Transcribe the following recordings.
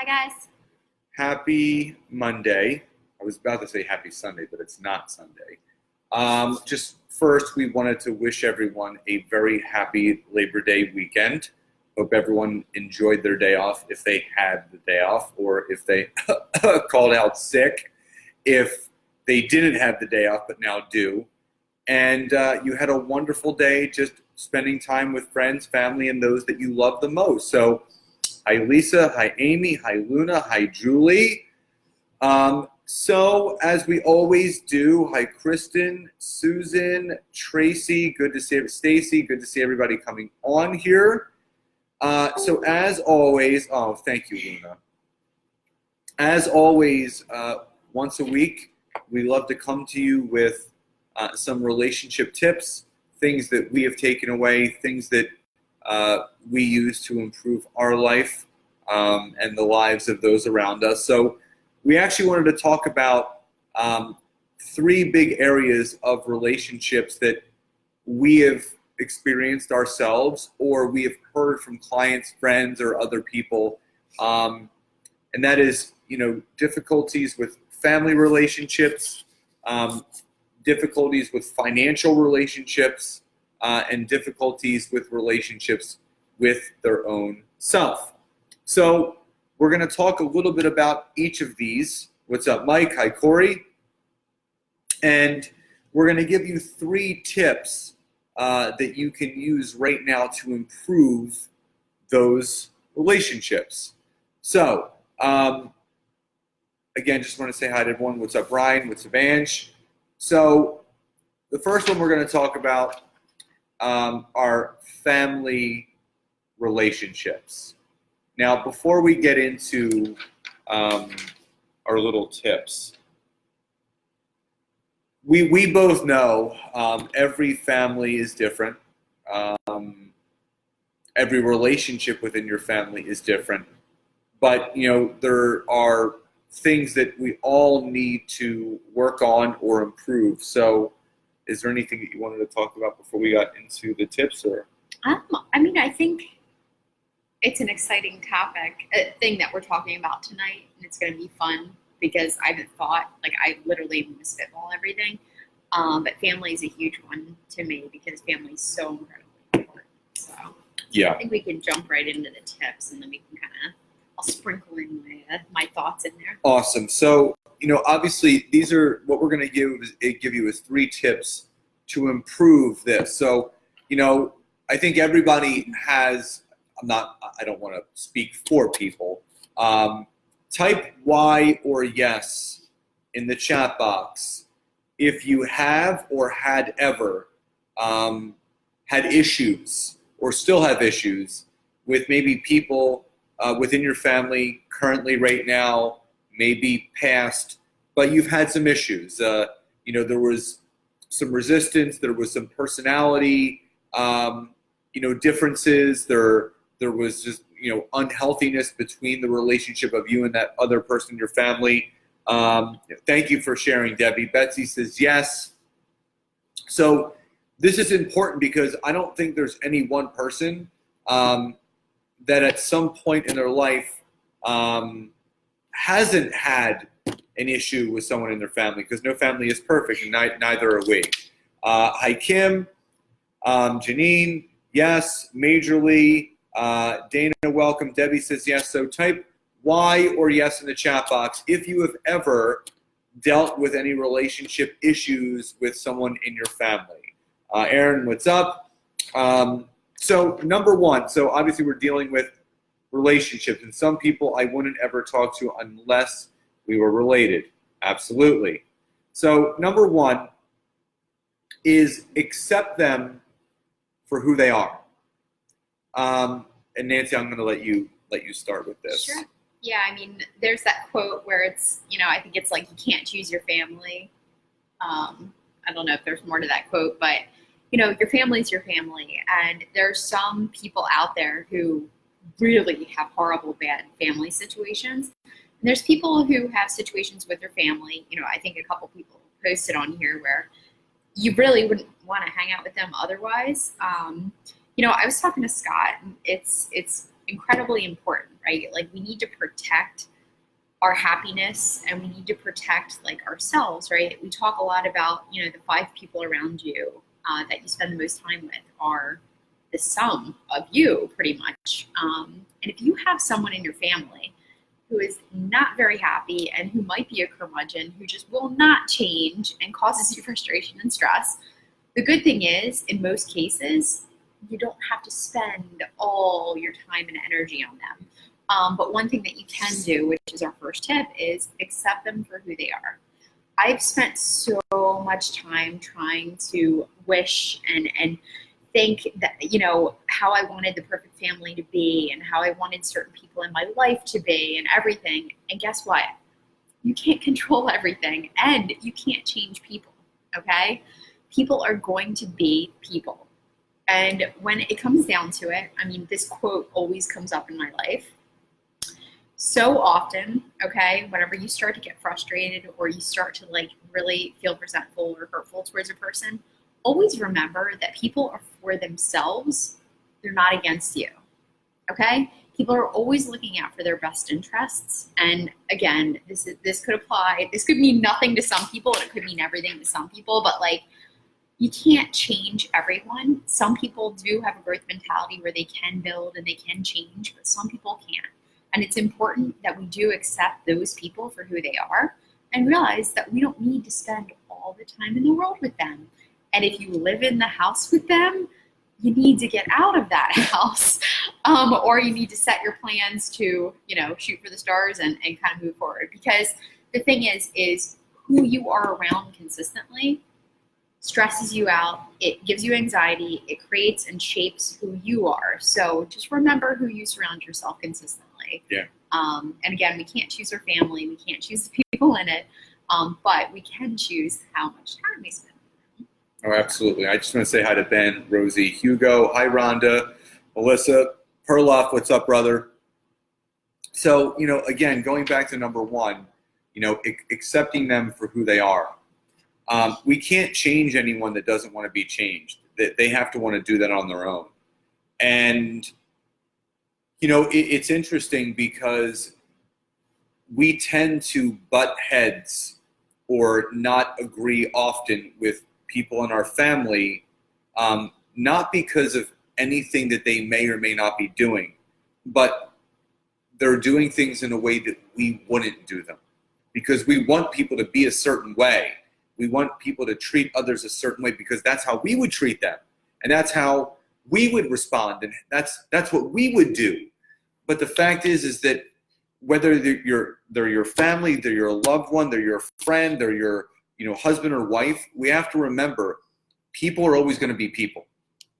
guys. Happy Monday. I was about to say happy Sunday, but it's not Sunday. Just first, we wanted to wish everyone a very happy Labor Day weekend. Hope everyone enjoyed their day off if they had the day off, or if they called out sick, if they didn't have the day off but now do. And you had a wonderful day just spending time with friends, family, and those that you love the most. So hi, Lisa. Hi, Amy. Hi, Luna. Hi, Julie. So as we always do, hi, Kristen, Susan, Tracy. Good to see you. Stacy. Good to see everybody coming on here. So as always, oh, thank you, Luna. As always, once a week, we love to come to you with some relationship tips, things that we have taken away, things that we use to improve our life and the lives of those around us. So we actually wanted to talk about 3 big areas of relationships that we have experienced ourselves, or we have heard from clients, friends, or other people. And that is, difficulties with family relationships, difficulties with financial relationships, and difficulties with relationships with their own self. So we're going to talk a little bit about each of these. What's up, Mike? Hi, Corey. And we're going to give you 3 tips that you can use right now to improve those relationships. So, again, just want to say hi to everyone. What's up, Brian? What's up, Ange? So the first one we're going to talk about are family relationships. Now, before we get into our little tips, we both know every family is different. Every relationship within your family is different. But, there are things that we all need to work on or improve. So is there anything that you wanted to talk about before we got into the tips? Or I think it's an exciting topic, a thing that we're talking about tonight, and it's going to be fun because I haven't thought, I literally want to spitball everything. But family is a huge one to me because family is so incredibly important. So yeah, I think we can jump right into the tips, and then we can I'll sprinkle in my thoughts in there. Awesome. So, obviously these are what we're going to give you is 3 tips to improve this. So, I think everybody has, I don't want to speak for people. Type Y or yes in the chat box if you have or had ever had issues or still have issues with maybe people within your family currently right now, maybe past, but you've had some issues. There was some resistance, there was some personality, differences. There was just, unhealthiness between the relationship of you and that other person in your family. Thank you for sharing, Debbie. Betsy says yes. So this is important because I don't think there's any one person that at some point in their life hasn't had an issue with someone in their family, because no family is perfect, and neither are we. Hi, Kim. Janine, yes. Majorly. Dana, welcome. Debbie says yes. So type Y or yes in the chat box if you have ever dealt with any relationship issues with someone in your family. Aaron, what's up? So number 1, so obviously we're dealing with relationships, and some people I wouldn't ever talk to unless we were related. Absolutely. So number 1 is accept them for who they are. And Nancy, I'm going to let you start with this. Sure. Yeah, there's that quote where it's, I think it's like, you can't choose your family. I don't know if there's more to that quote, but your family's your family, and there's some people out there who really have horrible, bad family situations. And there's people who have situations with their family. I think a couple people posted on here where you really wouldn't want to hang out with them otherwise. I was talking to Scott, and it's incredibly important, right? Like we need to protect our happiness and we need to protect like ourselves, right? We talk a lot about, you know, the 5 people around you that you spend the most time with are the sum of you pretty much. And if you have someone in your family who is not very happy and who might be a curmudgeon, who just will not change and causes you frustration and stress, the good thing is, in most cases, you don't have to spend all your time and energy on them. But one thing that you can do, which is our first tip, is accept them for who they are. I've spent so much time trying to wish and think that, you know, how I wanted the perfect family to be and how I wanted certain people in my life to be and everything. And guess what? You can't control everything and you can't change people, okay? People are going to be people. And when it comes down to it, I mean, this quote always comes up in my life. So often, okay, whenever you start to get frustrated or you start to like really feel resentful or hurtful towards a person, always remember that people are for themselves. They're not against you, okay? People are always looking out for their best interests. And again, this could apply, this could mean nothing to some people and it could mean everything to some people, but like, you can't change everyone. Some people do have a growth mentality where they can build and they can change, but some people can't. And it's important that we do accept those people for who they are and realize that we don't need to spend all the time in the world with them. And if you live in the house with them, you need to get out of that house, or you need to set your plans to, you know, shoot for the stars and kind of move forward. Because the thing is who you are around consistently stresses you out, it gives you anxiety, it creates and shapes who you are. So just remember who you surround yourself consistently. Yeah. And again, we can't choose our family, we can't choose the people in it, but we can choose how much time we spend with them. Oh, absolutely. I just want to say hi to Ben, Rosie, Hugo. Hi, Rhonda, Melissa, Perloff. What's up, brother? So, you know, again, going back to number 1, you know, accepting them for who they are. We can't change anyone that doesn't want to be changed. That they have to want to do that on their own. And, you know, it's interesting because we tend to butt heads or not agree often with people in our family, not because of anything that they may or may not be doing, but they're doing things in a way that we wouldn't do them because we want people to be a certain way. We want people to treat others a certain way because that's how we would treat them. And that's how we would respond. And that's what we would do. But the fact is that whether they're your family, they're your loved one, they're your friend, they're your, you know, husband or wife, we have to remember people are always going to be people.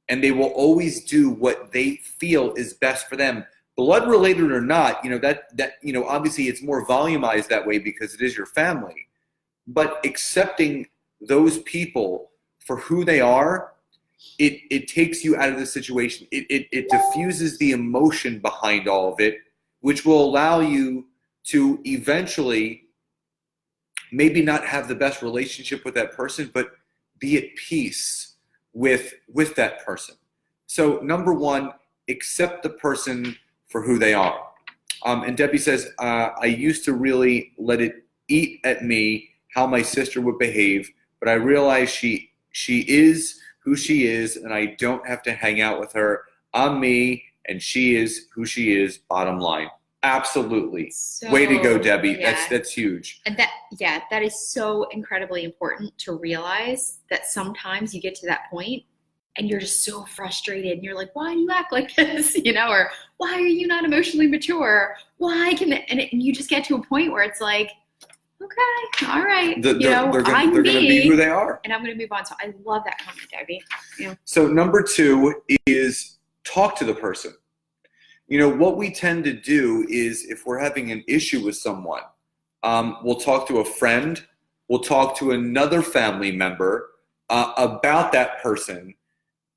And they will always do what they feel is best for them. Blood related or not, you know, that you know, obviously it's more volumized that way because it is your family. But accepting those people for who they are, it takes you out of the situation. It diffuses the emotion behind all of it, which will allow you to eventually maybe not have the best relationship with that person, but be at peace with that person. So number 1, accept the person for who they are. And Debbie says, I used to really let it eat at me how my sister would behave, but I realized she is who she is, and I don't have to hang out with her. I'm me, and she is who she is, bottom line. Absolutely. So, way to go, Debbie. Yeah. That's huge. And that is so incredibly important to realize that sometimes you get to that point and you're just so frustrated and you're like, why do you act like this? You know, or why are you not emotionally mature? Why can it, and you just get to a point where it's like, okay, all right, They're going to be who they are. And I'm going to move on. So I love that comment, Debbie. Yeah. So number 2 is talk to the person. You know, what we tend to do is if we're having an issue with someone, we'll talk to a friend, we'll talk to another family member about that person.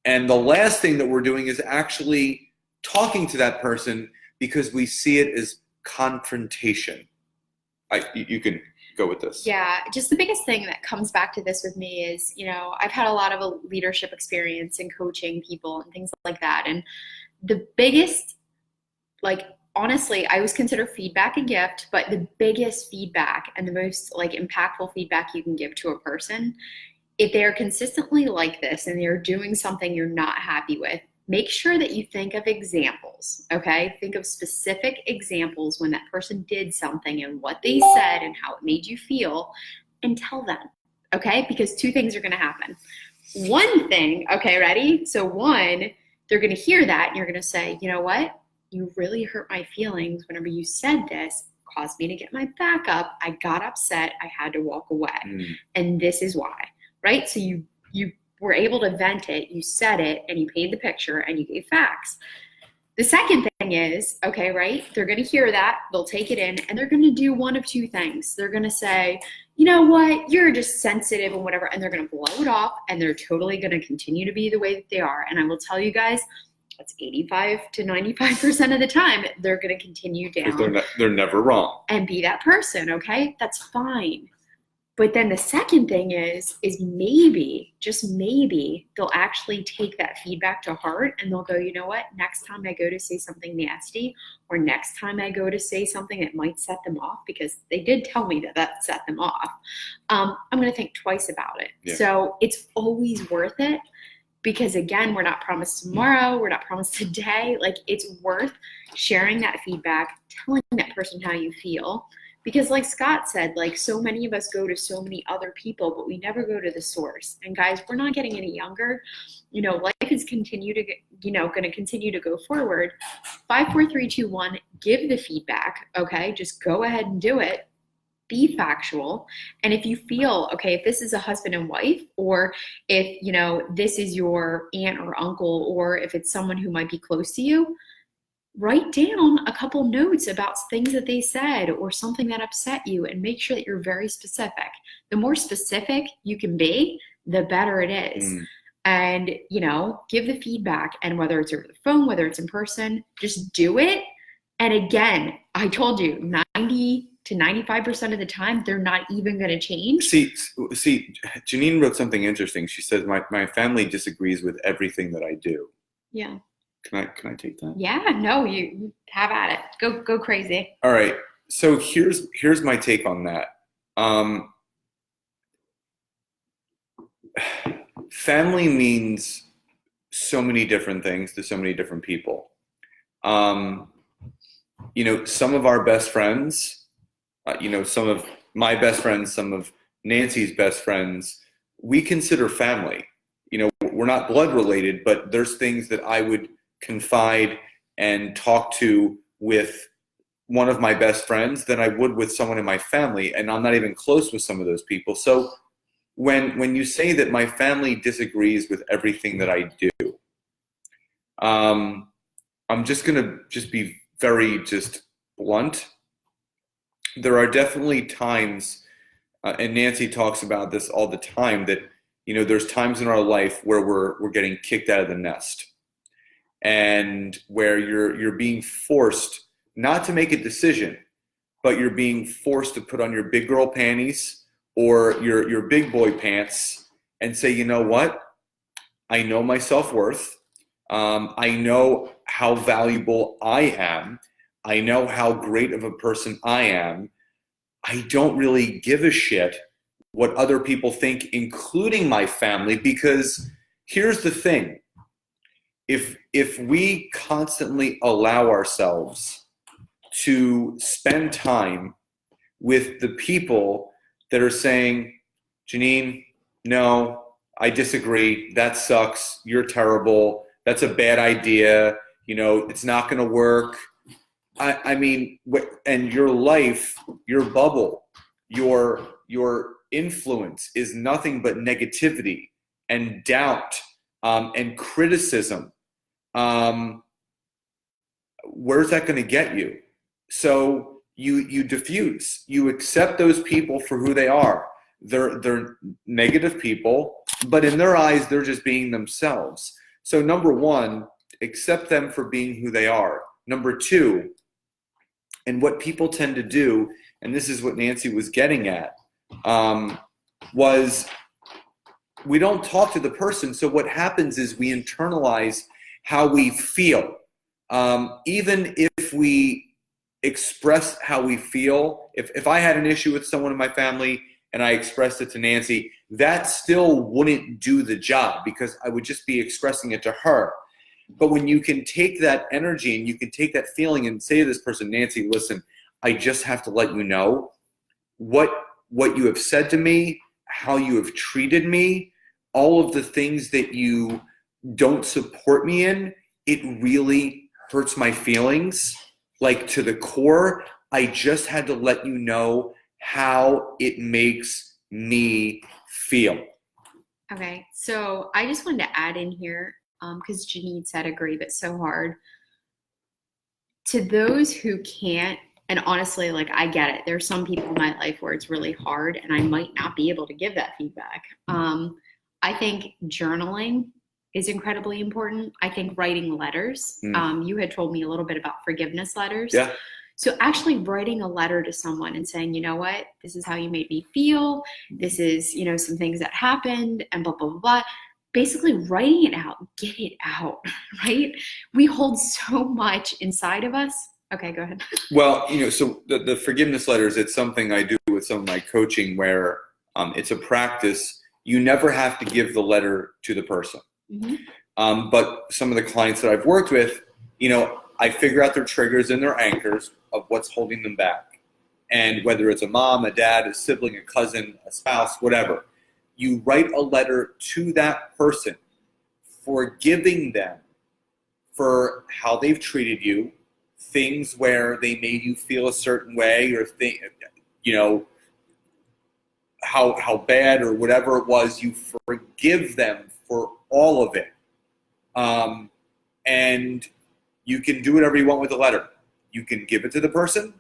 And the last thing that we're doing is actually talking to that person because we see it as confrontation. You can go with this. Yeah, just the biggest thing that comes back to this with me is, you know, I've had a lot of leadership experience in coaching people and things like that. And the biggest like honestly, I always consider feedback a gift, but the biggest feedback and the most like impactful feedback you can give to a person, if they're consistently like this and they're doing something you're not happy with, make sure that you think of examples, okay? Think of specific examples when that person did something and what they said and how it made you feel, and tell them, okay? Because two things are gonna happen. One thing, okay, ready? So one, they're gonna hear that and you're gonna say, you know what? You really hurt my feelings whenever you said this, caused me to get my back up. I got upset, I had to walk away. And this is why, right? So you were able to vent it, you said it, and you painted the picture and you gave facts. The second thing is, okay, right? They're going to hear that, they'll take it in, and they're going to do one of two things. They're going to say, you know what, you're just sensitive and whatever, and they're going to blow it off, and they're totally going to continue to be the way that they are. And I will tell you guys, that's 85 to 95% of the time, they're going to continue down. They're never wrong. And be that person, okay? That's fine. But then the second thing is maybe, just maybe, they'll actually take that feedback to heart and they'll go, you know what, next time I go to say something nasty, or next time I go to say something that might set them off, because they did tell me that set them off, I'm going to think twice about it. Yeah. So it's always worth it, because again, we're not promised tomorrow, we're not promised today. Like, it's worth sharing that feedback, telling that person how you feel. Because like Scott said, like, so many of us go to so many other people, but we never go to the source. And guys, we're not getting any younger. You know, life is going to continue to go forward. 5, 4, 3, 2, 1, give the feedback, okay? Just go ahead and do it. Be factual. And if you feel, okay, if this is a husband and wife, or if, you know, this is your aunt or uncle, or if it's someone who might be close to you, write down a couple notes about things that they said or something that upset you, and make sure that you're very specific. The more specific you can be, the better it is. And, you know, give the feedback, and whether it's over the phone, whether it's in person, just do it. And again, I told you, 90 to 95% of the time, they're not even going to change. See, Janine wrote something interesting. She says, my family disagrees with everything that I do. Yeah. Can I take that? Yeah, no, you have at it. Go crazy. All right. So here's my take on that. Family means so many different things to so many different people. You know, some of our best friends, you know, some of my best friends, some of Nancy's best friends, we consider family. You know, we're not blood related, but there's things that I would confide and talk to with one of my best friends than I would with someone in my family, and I'm not even close with some of those people. So when you say that my family disagrees with everything that I do, I'm just gonna be very blunt. There are definitely times, and Nancy talks about this all the time, that, you know, there's times in our life where we're getting kicked out of the nest, and where you're being forced not to make a decision, but you're being forced to put on your big girl panties or your big boy pants and say, you know what? I know my self-worth. I know how valuable I am. I know how great of a person I am. I don't really give a shit what other people think, including my family, because here's the thing. If we constantly allow ourselves to spend time with the people that are saying, Janine, no, I disagree, that sucks, you're terrible, that's a bad idea, you know, it's not going to work. I mean, and your life, your bubble, your influence is nothing but negativity and doubt and criticism. Where's that going to get you? So you diffuse. You accept those people for who they are. They're negative people, but in their eyes, they're just being themselves. So number one, accept them for being who they are. Number two, and what people tend to do, and this is what Nancy was getting at, was we don't talk to the person. So what happens is we internalize how we feel Even if we express how we feel, if I had an issue with someone in my family and I expressed it to Nancy, that still wouldn't do the job because I would just be expressing it to her. But when you can take that energy and you can take that feeling and say to this person, Nancy, listen, I just have to let you know what you have said to me, how you have treated me, all of the things that you don't support me in, it really hurts my feelings, like to the core. I just had to let you know how it makes me feel. Okay, so I just wanted to add in here, because Janine said agree, but so hard. To those who can't, and honestly, like I get it. There's some people in my life where it's really hard and I might not be able to give that feedback. I think journaling is incredibly important. I think writing letters. You had told me a little bit about forgiveness letters. Yeah. So actually writing a letter to someone and saying, you know what, this is how you made me feel. This is, you know, some things that happened and blah, blah, blah, blah. Basically writing it out, get it out, right? We hold so much inside of us. Okay, go ahead. Well, you know, so the forgiveness letters, it's something I do with some of my coaching where it's a practice. You never have to give the letter to the person. Mm-hmm. But some of the clients that I've worked with, you know, I figure out their triggers and their anchors of what's holding them back. And whether it's a mom, a dad, a sibling, a cousin, a spouse, whatever, you write a letter to that person, forgiving them for how they've treated you, things where they made you feel a certain way, or you know, how bad or whatever it was, you forgive them for all of it. And you can do whatever you want with the letter. You can give it to the person,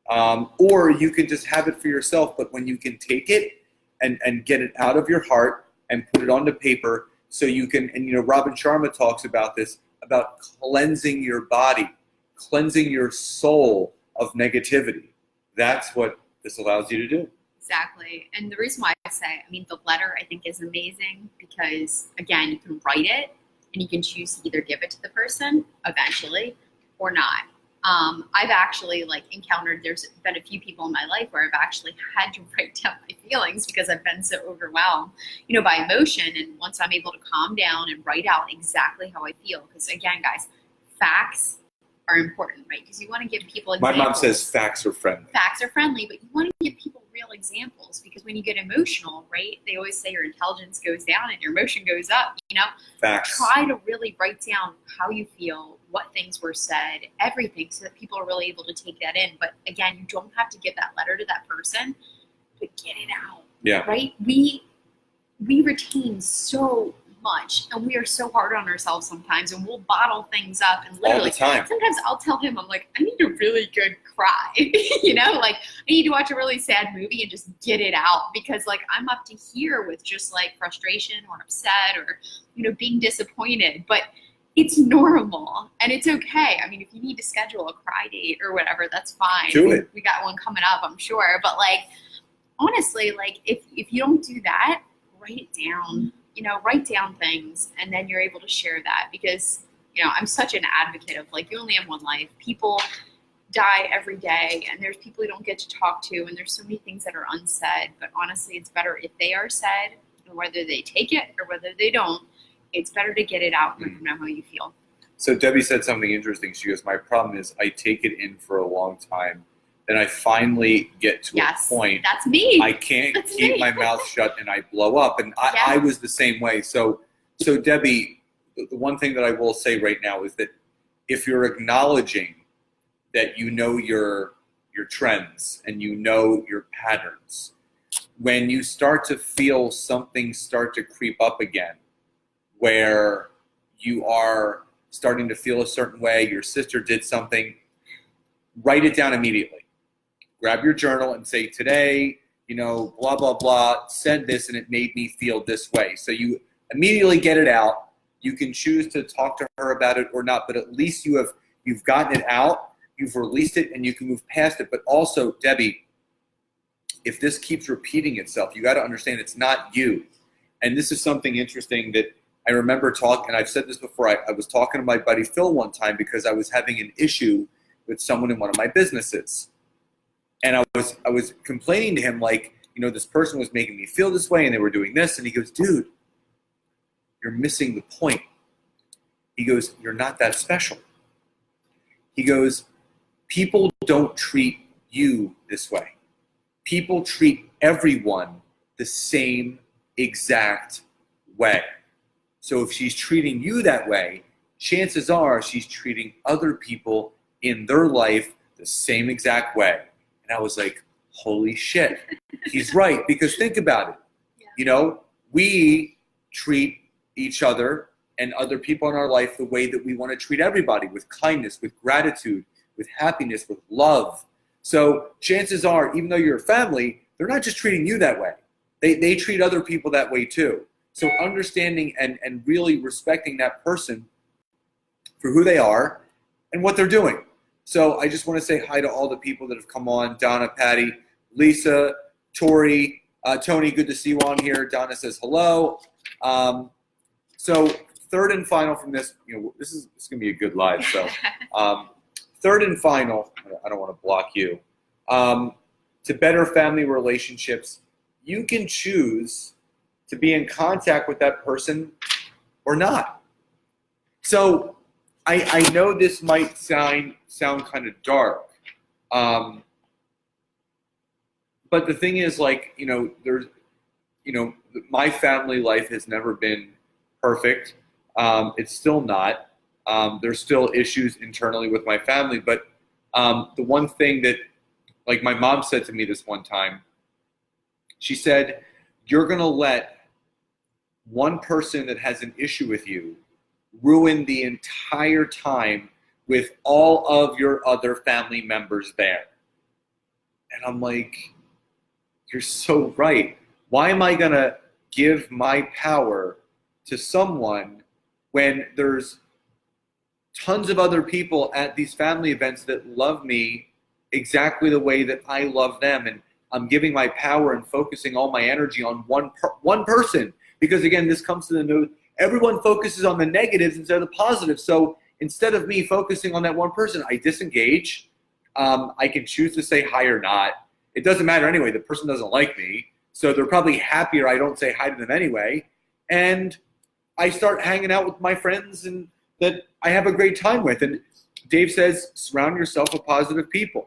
or you can just have it for yourself. But when you can take it and get it out of your heart and put it onto paper, so you can, and you know, Robin Sharma talks about this, about cleansing your body, cleansing your soul of negativity. That's what this allows you to do. Exactly. And the reason why I say, I mean, the letter I think is amazing because, again, you can write it and you can choose to either give it to the person eventually or not. I've actually encountered, there's been a few people in my life where I've actually had to write down my feelings because I've been so overwhelmed, you know, by emotion. And once I'm able to calm down and write out exactly how I feel, because again, guys, facts are important, right? Because you want to give people examples. My mom says facts are friendly. Facts are friendly, but you want to give people real examples because when you get emotional, right, they always say your intelligence goes down and your emotion goes up, you know? Facts. Try to really write down how you feel, what things were said, everything, so that people are really able to take that in. But again, you don't have to give that letter to that person, but get it out. Yeah. Right? We retain so much, and we are so hard on ourselves sometimes, and we'll bottle things up, and literally all the time. Sometimes I'll tell him, I'm like, I need a really good cry. You know, like I need to watch a really sad movie and just get it out, because like I'm up to here with just like frustration or upset or, you know, being disappointed, but it's normal and it's okay. I mean, if you need to schedule a cry date or whatever, that's fine. Do it. We got one coming up, I'm sure, but like honestly, like if you don't do that, write it down. You know, write down things, and then you're able to share that, because, you know, I'm such an advocate of like, you only have one life. People die every day, and there's people you don't get to talk to, and there's so many things that are unsaid, but honestly, it's better if they are said, and whether they take it or whether they don't, it's better to get it out and let them know how you feel. So Debbie said something interesting. She goes, my problem is I take it in for a long time. Then I finally get to a point. That's me. I can't keep my mouth shut and I blow up. And I was the same way. So Debbie, the one thing that I will say right now is that if you're acknowledging that you know your trends and you know your patterns, when you start to feel something start to creep up again, where you are starting to feel a certain way, your sister did something, write it down immediately. Grab your journal and say, today, you know, blah, blah, blah, said this and it made me feel this way. So you immediately get it out. You can choose to talk to her about it or not, but at least you've gotten it out, you've released it, and you can move past it. But also, Debbie, if this keeps repeating itself, you got to understand it's not you. And this is something interesting that I remember talking, and I've said this before, I was talking to my buddy Phil one time because I was having an issue with someone in one of my businesses. And I was complaining to him like, this person was making me feel this way and they were doing this. And he goes, dude, you're missing the point. He goes, you're not that special. He goes, people don't treat you this way. People treat everyone the same exact way. So if she's treating you that way, chances are she's treating other people in their life the same exact way. And I was like, holy shit, he's right. Because think about it. Yeah. We treat each other and other people in our life the way that we want to treat everybody, with kindness, with gratitude, with happiness, with love. So chances are, even though you're a family, they're not just treating you that way. They treat other people that way too. So understanding and really respecting that person for who they are and what they're doing. So I just want to say hi to all the people that have come on. Donna, Patty, Lisa, Tori, Tony, good to see you on here. Donna says hello. So third and final from this, this is going to be a good live. So third and final, I don't want to block you. To better family relationships, you can choose to be in contact with that person or not. So I know this might sound kind of dark, but the thing is, there's, my family life has never been perfect. It's still not. There's still issues internally with my family, but the one thing that, like my mom said to me this one time, she said, you're going to let one person that has an issue with you ruin the entire time with all of your other family members there. And I'm like, you're so right. Why am I going to give my power to someone when there's tons of other people at these family events that love me exactly the way that I love them? And I'm giving my power and focusing all my energy on one person. Because again, this comes to the note, everyone focuses on the negatives instead of the positives. So instead of me focusing on that one person, I disengage. I can choose to say hi or not. It doesn't matter anyway. The person doesn't like me. So they're probably happier I don't say hi to them anyway. And I start hanging out with my friends and that I have a great time with. And Dave says, surround yourself with positive people.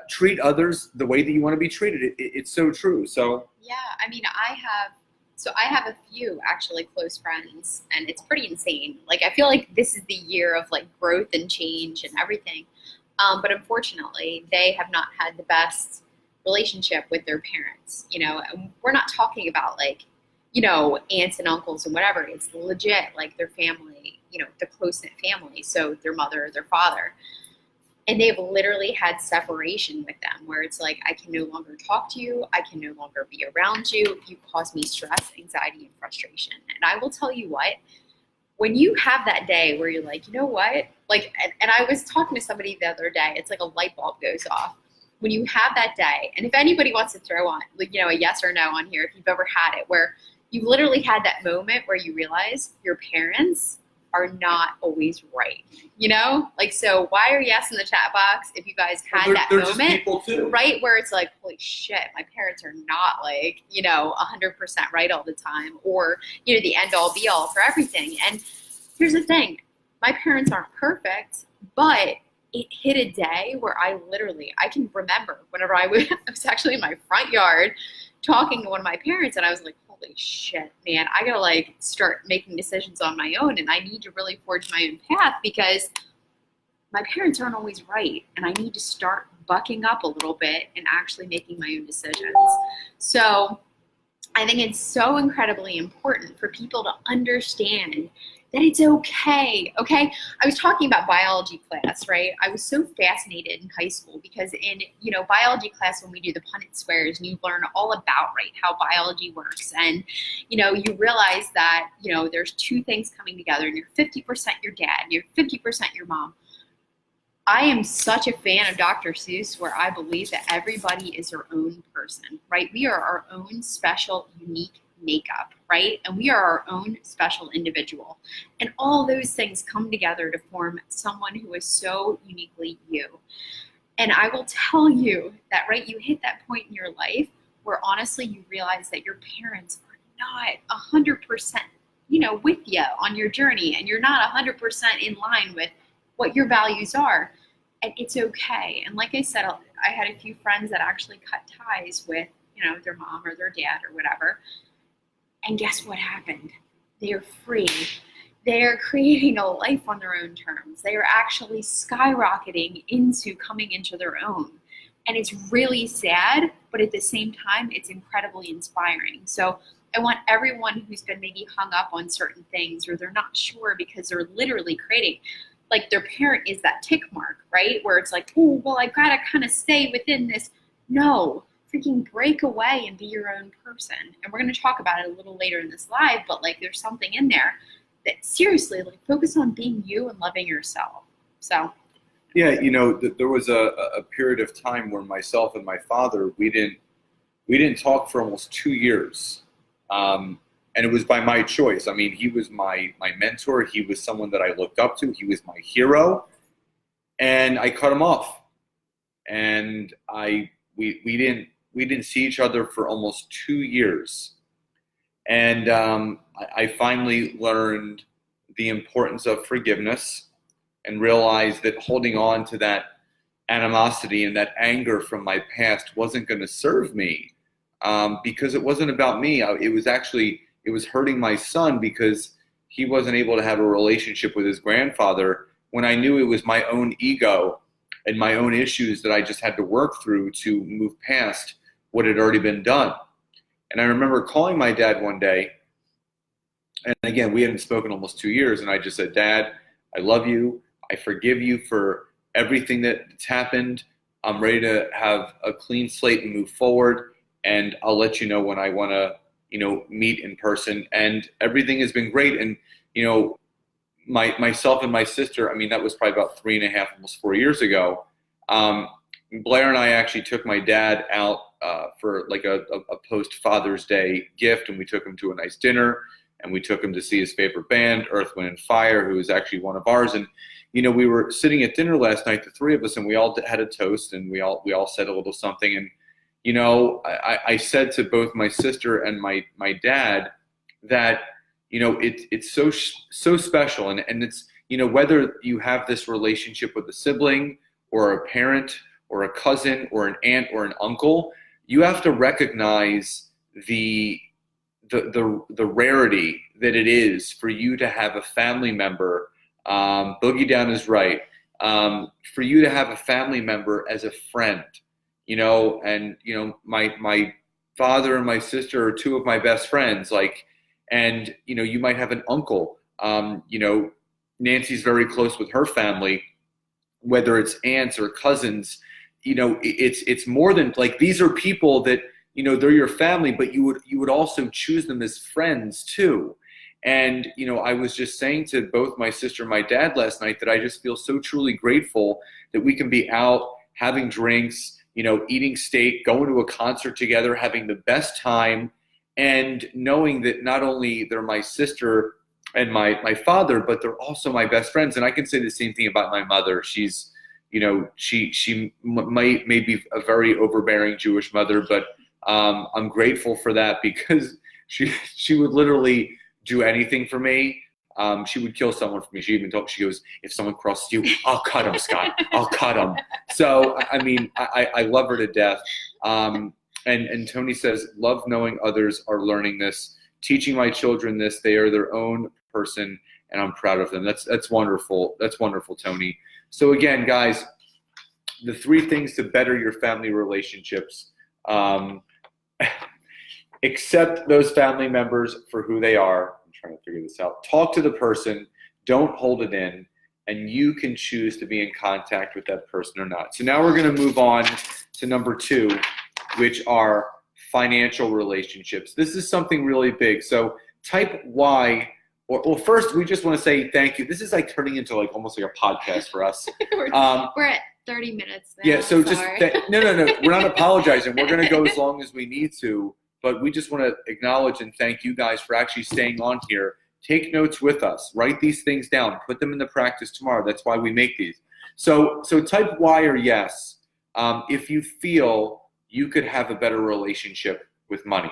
Treat others the way that you want to be treated. It's so true. So yeah, I mean, I have a few actually close friends, and it's pretty insane. Like, I feel like this is the year of like growth and change and everything. But unfortunately, they have not had the best relationship with their parents. And we're not talking about like, aunts and uncles and whatever. It's legit like their family, the close-knit family. So their mother, their father. And they've literally had separation with them where it's like, I can no longer talk to you. I can no longer be around you. You cause me stress, anxiety, and frustration. And I will tell you what, when you have that day where you're like, you know what? Like, and I was talking to somebody the other day, it's like a light bulb goes off. When you have that day, and if anybody wants to throw on, like, a yes or no on here, if you've ever had it, where you literally had that moment where you realize your parents are not always right, Like, so why are yes in the chat box if you guys had that moment, just people too. Right, where it's like, holy shit, my parents are not like, 100% right all the time, or, the end all be all for everything. And here's the thing, my parents aren't perfect, but it hit a day where I can remember whenever I was actually in my front yard talking to one of my parents, and I was like, holy shit, man, I gotta like start making decisions on my own, and I need to really forge my own path because my parents aren't always right, and I need to start bucking up a little bit and actually making my own decisions. So I think it's so incredibly important for people to understand that it's okay. I was talking about biology class, right? I was so fascinated in high school because in, biology class, when we do the Punnett squares, you learn all about, right, how biology works. And, you realize that, there's two things coming together, and you're 50% your dad, and you're 50% your mom. I am such a fan of Dr. Seuss, where I believe that everybody is their own person, right? We are our own special, unique makeup, right? And we are our own special individual. And all those things come together to form someone who is so uniquely you. And I will tell you that, right, you hit that point in your life where honestly you realize that your parents are not 100%, with you on your journey, and you're not 100% in line with what your values are. And it's okay. And like I said, I had a few friends that actually cut ties with, their mom or their dad or whatever. And guess what happened? They are free. They are creating a life on their own terms. They are actually skyrocketing into coming into their own. And it's really sad, but at the same time, it's incredibly inspiring. So I want everyone who's been maybe hung up on certain things, or they're not sure because they're literally creating, like their parent is that tick mark, right? Where it's like, oh, well, I gotta kind of stay within this. No, freaking break away and be your own person. And we're gonna talk about it a little later in this live, but like there's something in there that seriously, like focus on being you and loving yourself. So. Yeah, there was a period of time where myself and my father, we didn't talk for almost 2 years. And it was by my choice. I mean, he was my mentor. He was someone that I looked up to. He was my hero. And I cut him off. And we didn't see each other for almost 2 years. And I finally learned the importance of forgiveness and realized that holding on to that animosity and that anger from my past wasn't going to serve me, because it wasn't about me. It was hurting my son because he wasn't able to have a relationship with his grandfather, when I knew it was my own ego and my own issues that I just had to work through to move past what had already been done. And I remember calling my dad one day, and again, we hadn't spoken almost 2 years, and I just said, Dad, I love you. I forgive you for everything that's happened. I'm ready to have a clean slate and move forward, and I'll let you know when I want to, meet in person. And everything has been great. And, myself and my sister, I mean, that was probably about 3.5, almost 4 years ago. Blair and I actually took my dad out for like a post-Father's Day gift, and we took him to a nice dinner, and we took him to see his favorite band, Earth, Wind and Fire, who is actually one of ours. And we were sitting at dinner last night, the three of us, and we all had a toast, and we all said a little something. And I said to both my sister and my dad that it's so special, and it's whether you have this relationship with a sibling or a parent or a cousin or an aunt or an uncle, you have to recognize the rarity that it is for you to have a family member. Boogie Down is right. For you to have a family member as a friend, and my father and my sister are two of my best friends. And you might have an uncle. Nancy's very close with her family, whether it's aunts or cousins. It's more than like, these are people that they're your family, but you would also choose them as friends too. And, I was just saying to both my sister and my dad last night that I just feel so truly grateful that we can be out having drinks, eating steak, going to a concert together, having the best time, and knowing that not only they're my sister and my father, but they're also my best friends. And I can say the same thing about my mother. She's, she may be a very overbearing Jewish mother, but I'm grateful for that, because she would literally do anything for me. She would kill someone for me. She even told, she goes, if someone crosses you, I'll cut him, Scott. I'll cut him. So, I mean, I love her to death. And Tony says, love knowing others are learning this, teaching my children this. They are their own person, and I'm proud of them. That's wonderful. That's wonderful, Tony. So again, guys, the 3 things to better your family relationships. Accept those family members for who they are. I'm trying to figure this out. Talk to the person. Don't hold it in. And you can choose to be in contact with that person or not. So now we're going to move on to number 2, which are financial relationships. This is something really big. So type Y. Well, first, we just want to say thank you. This is like turning into like almost like a podcast for us. We're at 30 minutes now. Yeah, so sorry. no. We're not apologizing. We're going to go as long as we need to but we just want to acknowledge and thank you guys for actually staying on here. Take notes with us. Write these things down. Put them into practice tomorrow. That's why we make these. So type Y or yes if you feel you could have a better relationship with money.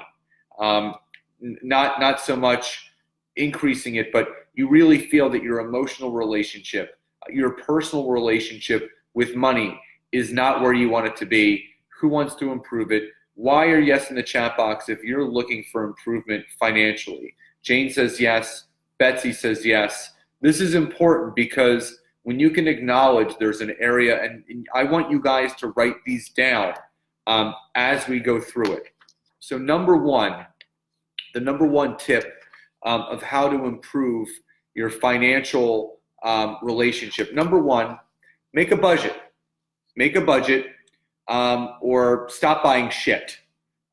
Not so much increasing it, but you really feel that your emotional relationship, your personal relationship with money is not where you want it to be. Who wants to improve it? Y or yes in the chat box if you're looking for improvement financially. Jane says yes. Betsy says yes. This is important because when you can acknowledge there's an area, and I want you guys to write these down as we go through it. So the number one tip of how to improve your financial relationship. Number one, make a budget. Make a budget or stop buying shit.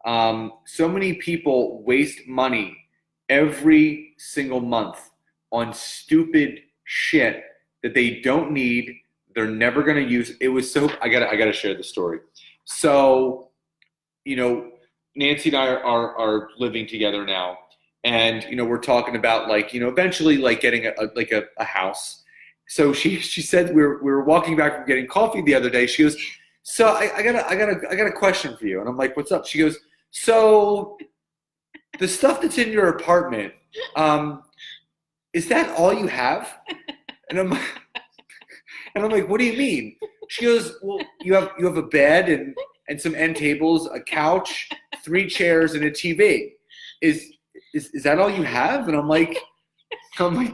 So many people waste money every single month on stupid shit that they don't need. They're never going to use. It was so, I gotta share the story. So, Nancy and I are living together now. And, we're talking about eventually getting a house. So she said we were walking back from getting coffee the other day. She goes, so I got a question for you. And I'm like, what's up? She goes, so the stuff that's in your apartment, is that all you have? And I'm like, what do you mean? She goes, well, you have a bed and some end tables, a couch, 3 chairs, and a TV. Is that all you have? And I'm like,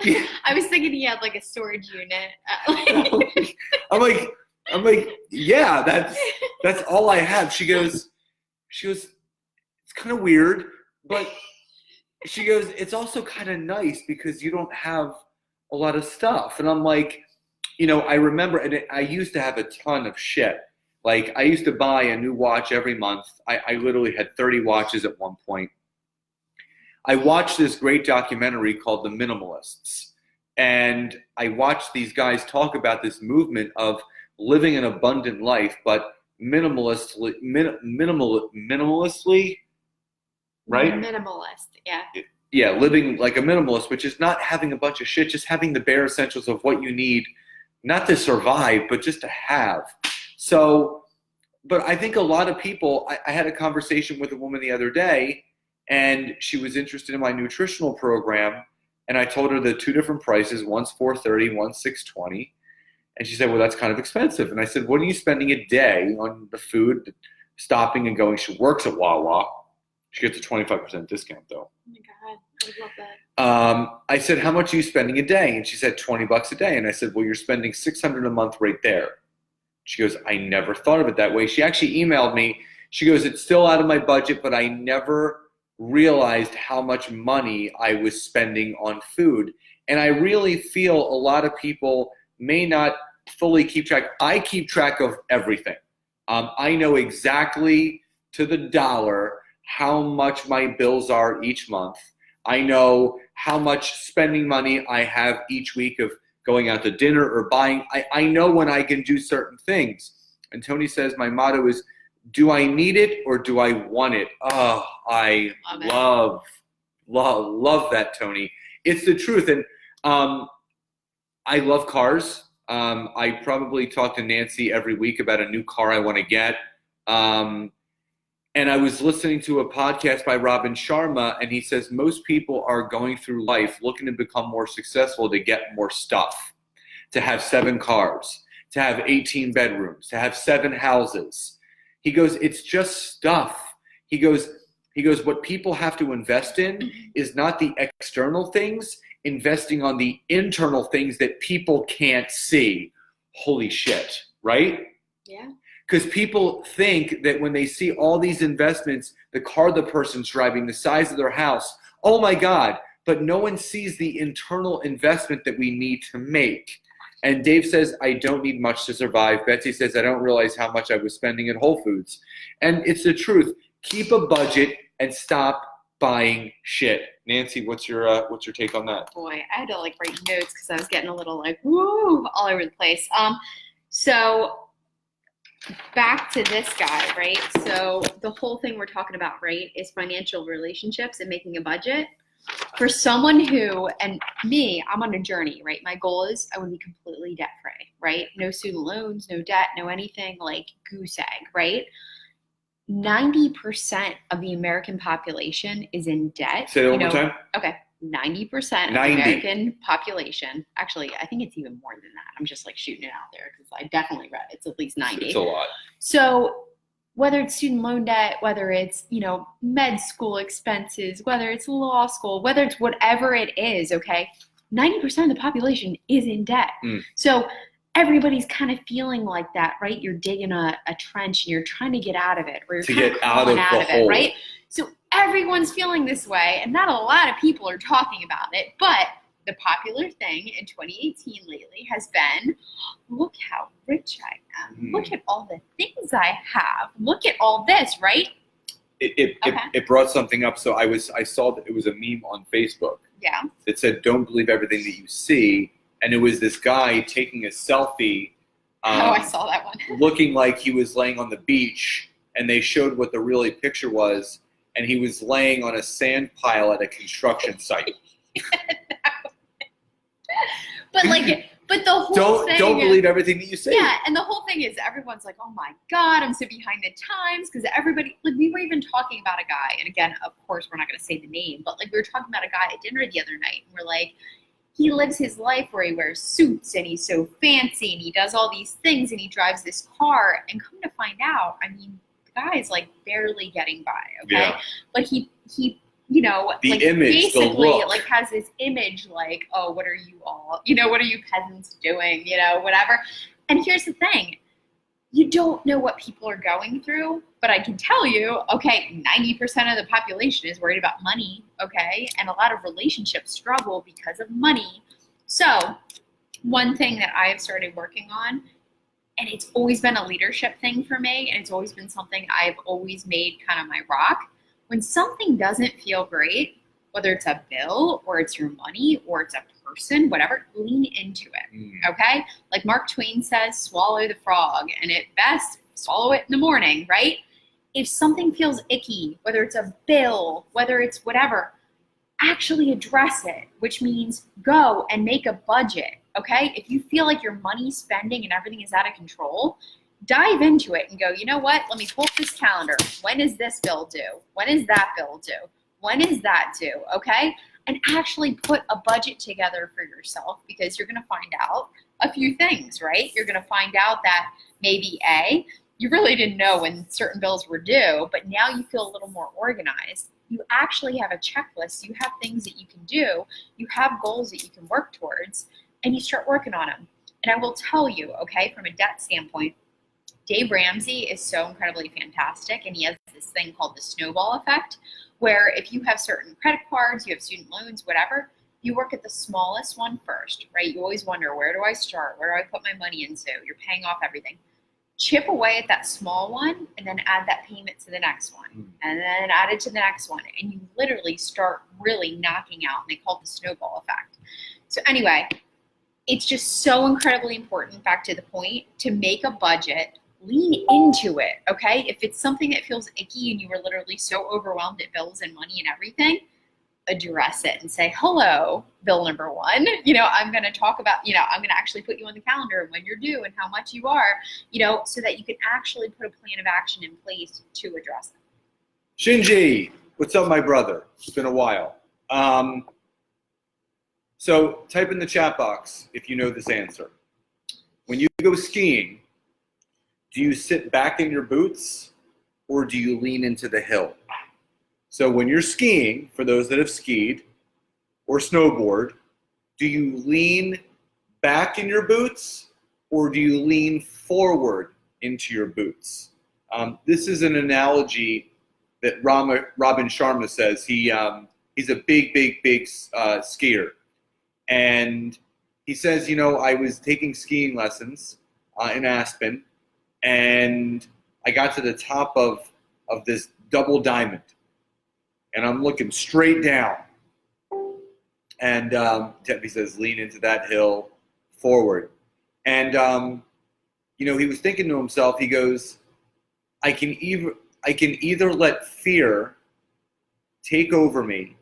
yeah. I was thinking he had a storage unit. I'm like, yeah, that's all I have. She goes, it's kind of weird, but she goes, it's also kind of nice because you don't have a lot of stuff. And I'm like, I remember, and I used to have a ton of shit. I used to buy a new watch every month. I literally had 30 watches at one point. I watched this great documentary called The Minimalists. And I watched these guys talk about this movement of living an abundant life, but minimalistically, right? Minimalist, yeah. Yeah, living like a minimalist, which is not having a bunch of shit, just having the bare essentials of what you need, not to survive, but just to have. So, but I think a lot of people, I had a conversation with a woman the other day, and she was interested in my nutritional program, and I told her the 2 different prices, one's $430, one's $620. And she said, well, that's kind of expensive. And I said, what are you spending a day on the food, stopping and going? She works at Wawa. She gets a 25% discount, though. Oh, my God. I love that. I said, how much are you spending a day? And she said, $20 a day. And I said, well, you're spending $600 a month right there. She goes, I never thought of it that way. She actually emailed me. She goes, it's still out of my budget, but I never realized how much money I was spending on food. And I really feel a lot of people may not fully keep track. I keep track of everything. I know exactly to the dollar how much my bills are each month. I know how much spending money I have each week of going out to dinner or buying. I know when I can do certain things. And Tony says my motto is, do I need it or do I want it? Oh, I love that, Tony. It's the truth. And I love cars. I probably talk to Nancy every week about a new car I want to get. And I was listening to a podcast by Robin Sharma, and he says most people are going through life looking to become more successful to get more stuff, to have 7 cars, to have 18 bedrooms, to have 7 houses. He goes, it's just stuff. He goes, what people have to invest in is not the external things, investing on the internal things that people can't see. Holy shit, right? Yeah. Because people think that when they see all these investments, the car the person's driving, the size of their house, oh my God, but no one sees the internal investment that we need to make. And Dave says, I don't need much to survive. Betsy says, I don't realize how much I was spending at Whole Foods. And it's the truth. Keep a budget and stop buying shit. Nancy, what's your take on that? Boy, I had to write notes because I was getting a little woo all over the place. So back to this guy, right? So the whole thing we're talking about, right, is financial relationships and making a budget. For someone who, and me, I'm on a journey, right? My goal is I want to be completely debt free, right? No student loans, no debt, no anything, like goose egg, right? 90% of the American population is in debt. Say that one more time. Okay. 90% of the 90. American population, actually, I think it's even more than that. I'm just like shooting it out there because I definitely read it's at least 90. It's a lot. So whether it's student loan debt, whether it's, med school expenses, whether it's law school, whether it's whatever it is, okay, 90% of the population is in debt. So everybody's kind of feeling like that, right? You're digging a trench and you're trying to get out of it, or you're To kind get of out crawling of out the of hole. it, right? So everyone's feeling this way, and not a lot of people are talking about it, but the popular thing in 2018 lately has been, look how rich I am. Look at all the things I have. Look at all this, right? It brought something up. So I saw that it was a meme on Facebook. Yeah. That said, "Don't believe everything that you see," and it was this guy taking a selfie. I saw that one. Looking like he was laying on the beach, and they showed what the really picture was, and he was laying on a sand pile at a construction site. But the whole thing don't believe everything that you see. Yeah, and the whole thing is everyone's like, oh my God, I'm so behind the times, because everybody, like, we were even talking about a guy, and again, of course, we're not going to say the name, but like we were talking about a guy at dinner the other night, and we're like, he lives his life where he wears suits and he's so fancy and he does all these things and he drives this car, and come to find out, I mean, the guy is like barely getting by, okay? Yeah. But he the like image, basically the look. like has this image like, oh, what are you all, what are you peasants doing, whatever. And here's the thing, you don't know what people are going through, but I can tell you, okay, 90% of the population is worried about money, okay? And a lot of relationships struggle because of money. So one thing that I have started working on, and it's always been a leadership thing for me, and it's always been something I've always made kind of my rock. When something doesn't feel great, whether it's a bill or it's your money or it's a person, whatever, lean into it, okay? Like Mark Twain says, swallow the frog, and at best, swallow it in the morning, right? If something feels icky, whether it's a bill, whether it's whatever, actually address it, which means go and make a budget, okay? If you feel like your money spending and everything is out of control, dive into it and go, you know what? Let me pull up this calendar. When is this bill due? When is that bill due? When is that due? Okay? And actually put a budget together for yourself, because you're going to find out a few things, right? You're going to find out that maybe you really didn't know when certain bills were due, but now you feel a little more organized. You actually have a checklist. You have things that you can do. You have goals that you can work towards, and you start working on them. And I will tell you, okay, from a debt standpoint, Dave Ramsey is so incredibly fantastic, and he has this thing called the snowball effect, where if you have certain credit cards, you have student loans, whatever, you work at the smallest one first, right? You always wonder, where do I start? Where do I put my money into? You're paying off everything. Chip away at that small one, and then add that payment to the next one, and then add it to the next one, and you literally start really knocking out, and they call it the snowball effect. So anyway, it's just so incredibly important, back to the point, to make a budget. Lean into it, okay? If it's something that feels icky and you were literally so overwhelmed at bills and money and everything, address it and say, hello, bill number one. I'm going to talk about, I'm going to actually put you on the calendar when you're due and how much you are, so that you can actually put a plan of action in place to address it. Shinji, what's up, my brother? It's been a while. So type in the chat box if you know this answer. When you go skiing, do you sit back in your boots or do you lean into the hill? So when you're skiing, for those that have skied or snowboard, do you lean back in your boots or do you lean forward into your boots? This is an analogy that Robin Sharma says. He's a big skier. And he says, I was taking skiing lessons in Aspen, and I got to the top of this double diamond, and I'm looking straight down. And he says, lean into that hill, forward. And he was thinking to himself, he goes, I can either let fear take over me,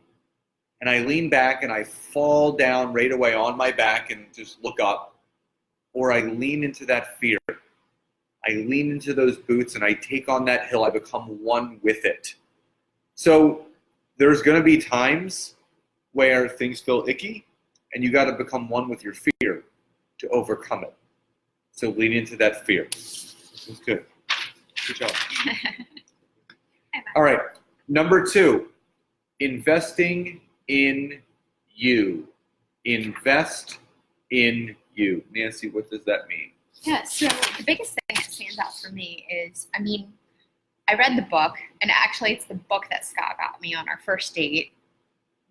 and I lean back and I fall down right away on my back and just look up, or I lean into that fear. I lean into those boots and I take on that hill. I become one with it. So there's going to be times where things feel icky, and you got to become one with your fear to overcome it. So lean into that fear. That's good. Good job. All right. Number 2, investing in you. Invest in you. Nancy, what does that mean? Yeah, so the biggest thing that stands out for me is, I read the book, and actually it's the book that Scott got me on our first date.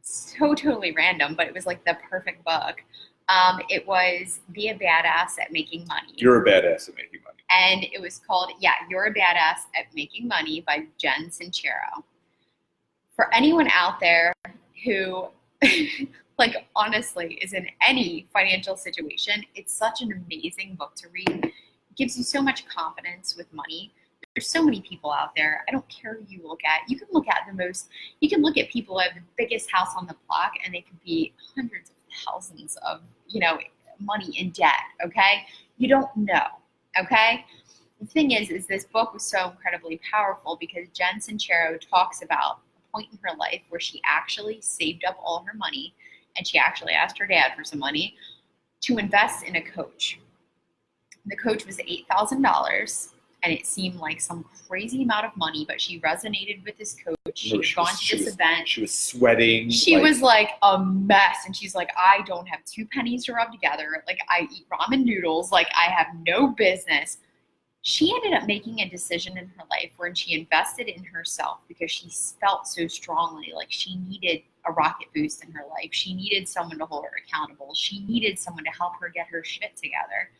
So totally random, but it was like the perfect book. It was Be a Badass at Making Money. You're a badass at making money. And it was called, You're a Badass at Making Money by Jen Sincero. For anyone out there who, honestly, is in any financial situation, it's such an amazing book to read. It gives you so much confidence with money. There's so many people out there. I don't care who you look at. You can look at people who have the biggest house on the block, and they could be hundreds of thousands of, money in debt, okay? You don't know, okay? The thing is this book was so incredibly powerful because Jen Sincero talks about a point in her life where she actually saved up all her money, and she actually asked her dad for some money to invest in a coach. The coach was $8,000, and it seemed like some crazy amount of money, but she resonated with this coach. She had gone to this event. She was sweating. She was like a mess, and she's like, I don't have 2 pennies to rub together. I eat ramen noodles. I have no business. She ended up making a decision in her life where she invested in herself because she felt so strongly like she needed a rocket boost in her life. She needed someone to hold her accountable. She needed someone to help her get her shit together.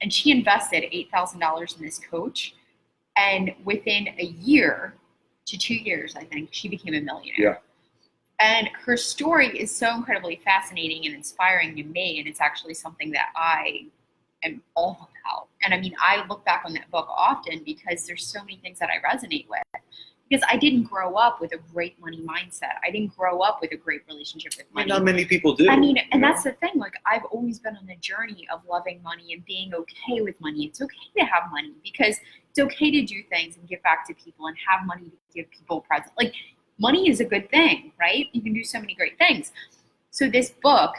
And she invested $8,000 in this coach. And within a year to 2 years, I think, she became a millionaire. Yeah. And her story is so incredibly fascinating and inspiring to me. And it's actually something that I am all about. And I look back on that book often because there's so many things that I resonate with. Because I didn't grow up with a great money mindset. I didn't grow up with a great relationship with money. Not many people do. That's the thing. I've always been on the journey of loving money and being okay with money. It's okay to have money because it's okay to do things and give back to people and have money to give people presents. Money is a good thing, right? You can do so many great things. So this book,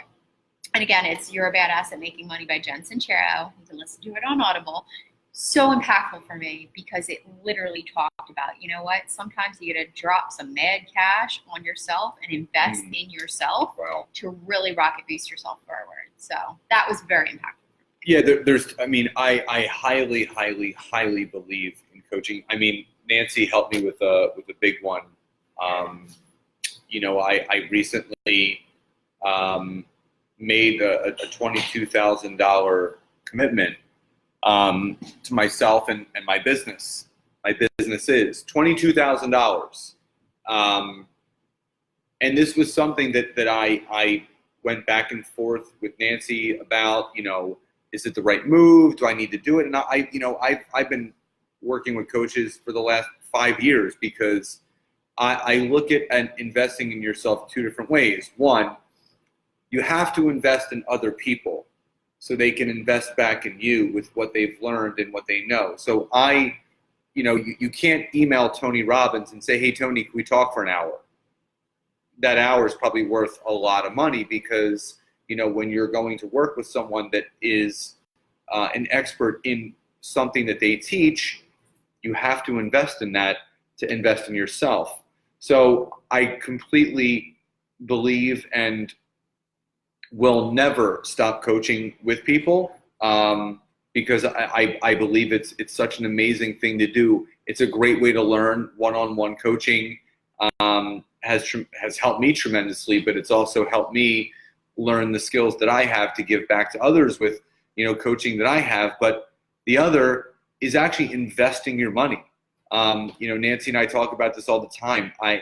and again, it's You're a Badass at Making Money by Jen Sincero. You can listen to it on Audible. So impactful for me because it literally talked about, sometimes you got to drop some mad cash on yourself and invest in yourself to really rocket boost yourself forward. So that was very impactful. Yeah, I highly, highly, highly believe in coaching. Nancy helped me with a big one. I recently made a $22,000 commitment to myself and my business. My business is $22,000. And this was something that I went back and forth with Nancy about, is it the right move? Do I need to do it? And I've been working with coaches for the last 5 years because I look at investing in yourself 2 different ways. One, you have to invest in other people so they can invest back in you with what they've learned and what they know. So you can't email Tony Robbins and say, hey, Tony, can we talk for an hour? That hour is probably worth a lot of money because, when you're going to work with someone that is an expert in something that they teach, you have to invest in that to invest in yourself. So I completely believe and will never stop coaching with people because I believe it's such an amazing thing to do. It's a great way to learn. One-on-one coaching has helped me tremendously, but it's also helped me learn the skills that I have to give back to others with, coaching that I have. But the other is actually investing your money. Nancy and I talk about this all the time. I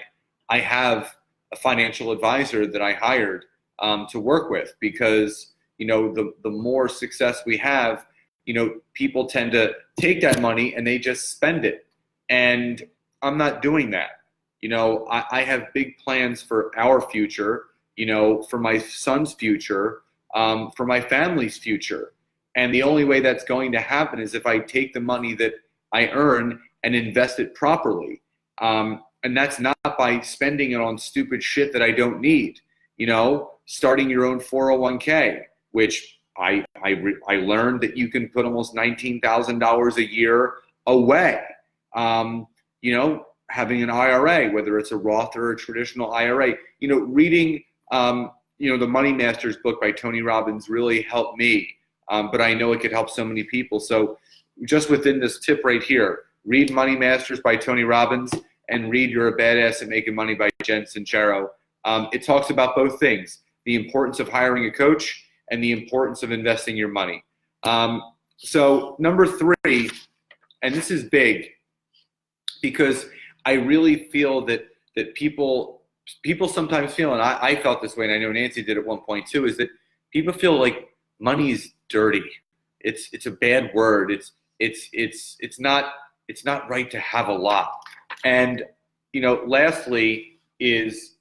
have a financial advisor that I hired to work with because, the more success we have, people tend to take that money and they just spend it. And I'm not doing that. I have big plans for our future, for my son's future, for my family's future. And the only way that's going to happen is if I take the money that I earn and invest it properly. And that's not by spending it on stupid shit that I don't need. Starting your own 401k, which I learned that you can put almost $19,000 a year away. Having an IRA, whether it's a Roth or a traditional IRA. Reading the Money Masters book by Tony Robbins really helped me. But I know it could help so many people. So just within this tip right here, read Money Masters by Tony Robbins and read You're a Badass at Making Money by Jen Sincero. It talks about both things, the importance of hiring a coach and the importance of investing your money. So number 3, and this is big because I really feel that people sometimes feel, and I felt this way, and I know Nancy did at one point too, is that people feel like money is dirty. It's a bad word. It's not right to have a lot. And lastly is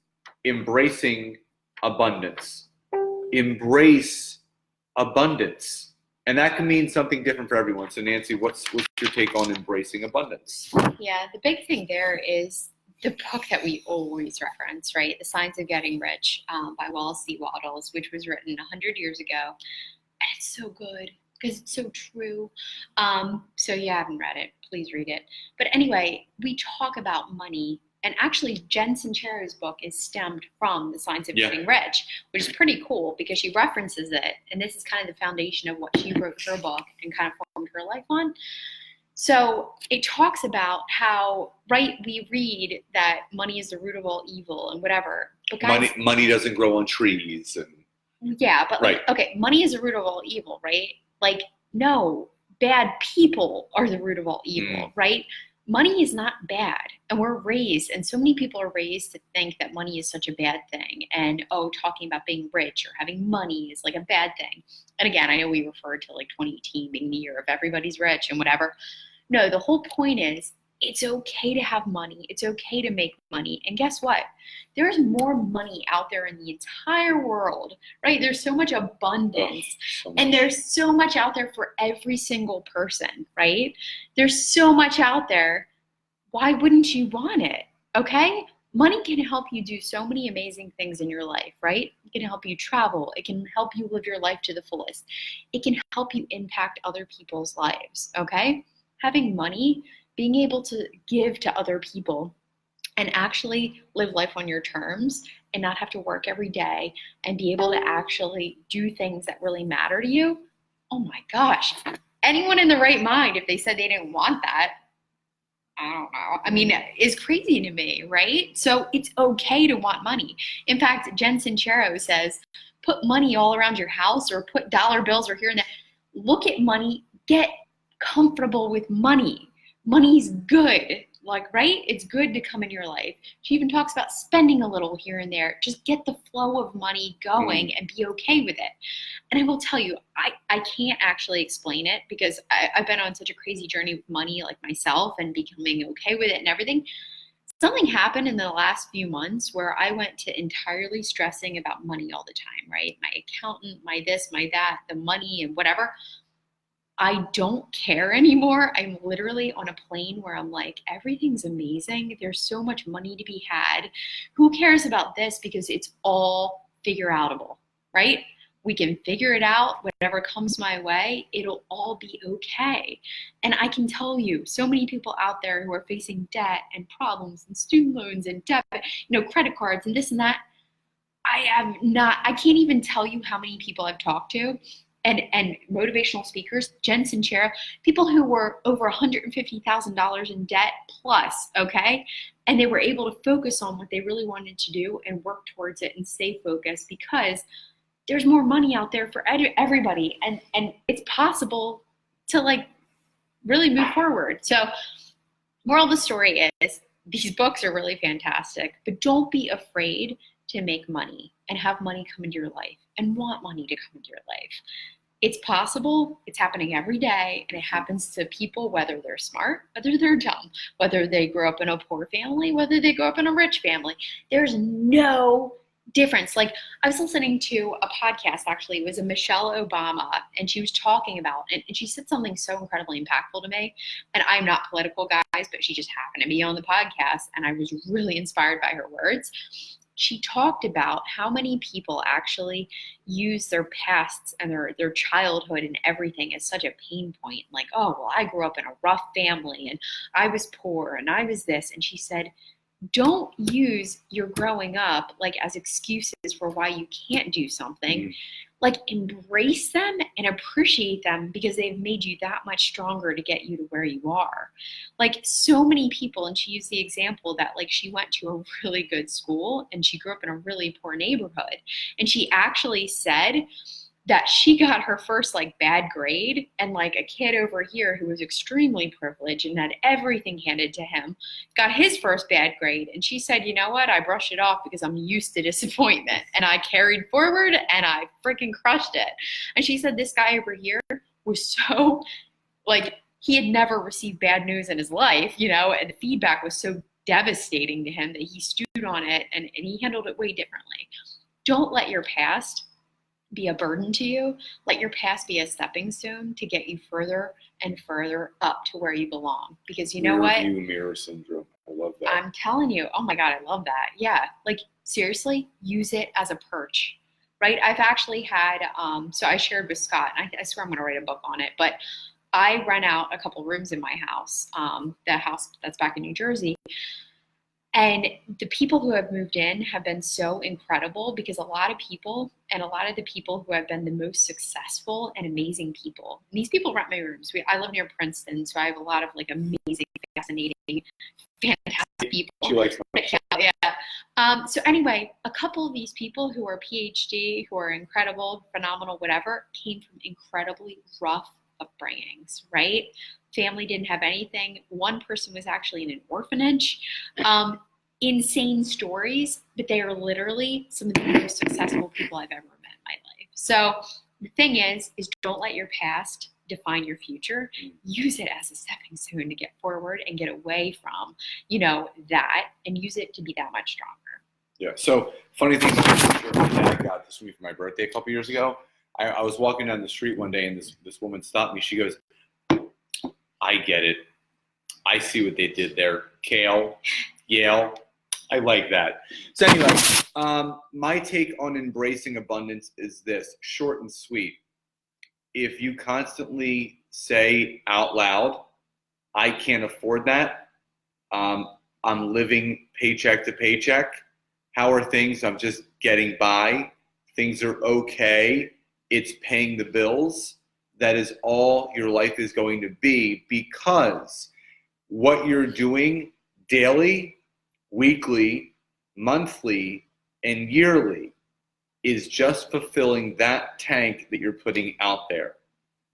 embracing abundance. Embrace abundance. And that can mean something different for everyone. So Nancy, what's your take on embracing abundance? Yeah, the big thing there is the book that we always reference, right? The Science of Getting Rich by Wallace C. Wattles, which was written 100 years ago. And it's so good because it's so true. So you haven't read it, please read it. But anyway, we talk about money. And actually, Jen Sincero's book is stemmed from The Science of Getting Rich, which is pretty cool because she references it. And this is kind of the foundation of what she wrote her book and kind of formed her life on. So it talks about how, right, we read that money is the root of all evil and whatever. But guys, money doesn't grow on trees. Yeah, but okay, money is the root of all evil, right? Like, no, bad people are the root of all evil, right? Money is not bad, and we're raised, and so many people are raised to think that money is such a bad thing, and talking about being rich or having money is like a bad thing. And again, I know we refer to like 2018 being the year of everybody's rich and whatever. No, the whole point is it's okay to have money. It's okay to make money. And guess what? There's more money out there in the entire world, right? There's so much abundance, and there's so much out there for every single person, right? There's so much out there. Why wouldn't you want it? Okay? Money can help you do so many amazing things in your life, right? It can help you travel. It can help you live your life to the fullest. It can help you impact other people's lives, okay? Having money, being able to give to other people and actually live life on your terms and not have to work every day and be able to actually do things that really matter to you. Oh my gosh. Anyone in the right mind, if they said they didn't want that, I don't know. I mean, it's crazy to me, right? So it's okay to want money. In fact, Jen Sincero says, put money all around your house or put dollar bills or here and there. Look at money, get comfortable with money. Money's good, right? It's good to come in your life. She even talks about spending a little here and there. Just get the flow of money going and be okay with it. And I will tell you, I can't actually explain it because I've been on such a crazy journey with money like myself and becoming okay with it and everything. Something happened in the last few months where I went to entirely stressing about money all the time, right? My accountant, my this, my that, the money and whatever. I don't care anymore. I'm literally on a plane where I'm like, everything's amazing. There's so much money to be had. Who cares about this? Because it's all figure outable, right? We can figure it out. Whatever comes my way, it'll all be okay. And I can tell you, so many people out there who are facing debt and problems and student loans and debt, credit cards and this and that. I can't even tell you how many people I've talked to and motivational speakers, Jen Sincero, people who were over $150,000 in debt plus, okay? And they were able to focus on what they really wanted to do and work towards it and stay focused because there's more money out there for everybody. And it's possible to really move forward. So moral of the story is these books are really fantastic, but don't be afraid to make money and have money come into your life and want money to come into your life. It's possible. It's happening every day, and it happens to people, whether they're smart, whether they're dumb, whether they grew up in a poor family, whether they grew up in a rich family. There's no difference. Like, I was listening to a podcast, actually. It was a Michelle Obama, and she was talking about, and she said something so incredibly impactful to me. And I'm not political, guys, but she just happened to be on the podcast, and I was really inspired by her words. She talked about how many people actually use their pasts and their childhood and everything as such a pain point. Like, oh, well, I grew up in a rough family and I was poor and I was this. And she said, don't use your growing up like as excuses for why you can't do something. Mm. Like, embrace them and appreciate them because they've made you that much stronger to get you to where you are. Like, so many people, and she used the example that like she went to a really good school and she grew up in a really poor neighborhood. And she actually said that she got her first like bad grade, and like a kid over here who was extremely privileged and had everything handed to him got his first bad grade. And she said, you know what? I brushed it off because I'm used to disappointment, and I carried forward and I freaking crushed it. And she said this guy over here was so like, he had never received bad news in his life, you know, and the feedback was so devastating to him that he stewed on it and he handled it way differently. Don't let your past be a burden to you. Let your past be a stepping stone to get you further and further up to where you belong. Because you know what? Rear view mirror syndrome. I love that. I'm telling you. Oh my God, I love that. Yeah. Like, seriously, use it as a perch, right? I've actually had, so I shared with Scott, and I swear I'm going to write a book on it, but I rent out a couple rooms in my house, the house that's back in New Jersey. And the people who have moved in have been so incredible because a lot of people, and a lot of the people who have been the most successful and amazing people, and these people rent my rooms. I live near Princeton, so I have a lot of like amazing, fascinating, fantastic people. She likes yeah. So anyway, a couple of these people who are PhD, who are incredible, phenomenal, whatever, came from incredibly rough upbringings, right? Family didn't have anything. One person was actually in an orphanage. Insane stories, but they are literally some of the most successful people I've ever met in my life. So the thing is don't let your past define your future. Use it as a stepping stone to get forward and get away from, you know, that, and use it to be that much stronger. Yeah. So funny thing, my dad got this for me for my birthday a couple years ago. I was walking down the street one day and this woman stopped me. She goes, I get it. I see what they did there. Kale, Yale. I like that. So anyway, my take on embracing abundance is this, short and sweet. If you constantly say out loud, I can't afford that. I'm living paycheck to paycheck. How are things? I'm just getting by. Things are okay. It's paying the bills. That is all your life is going to be, because what you're doing daily, weekly, monthly, and yearly is just fulfilling that tank that you're putting out there.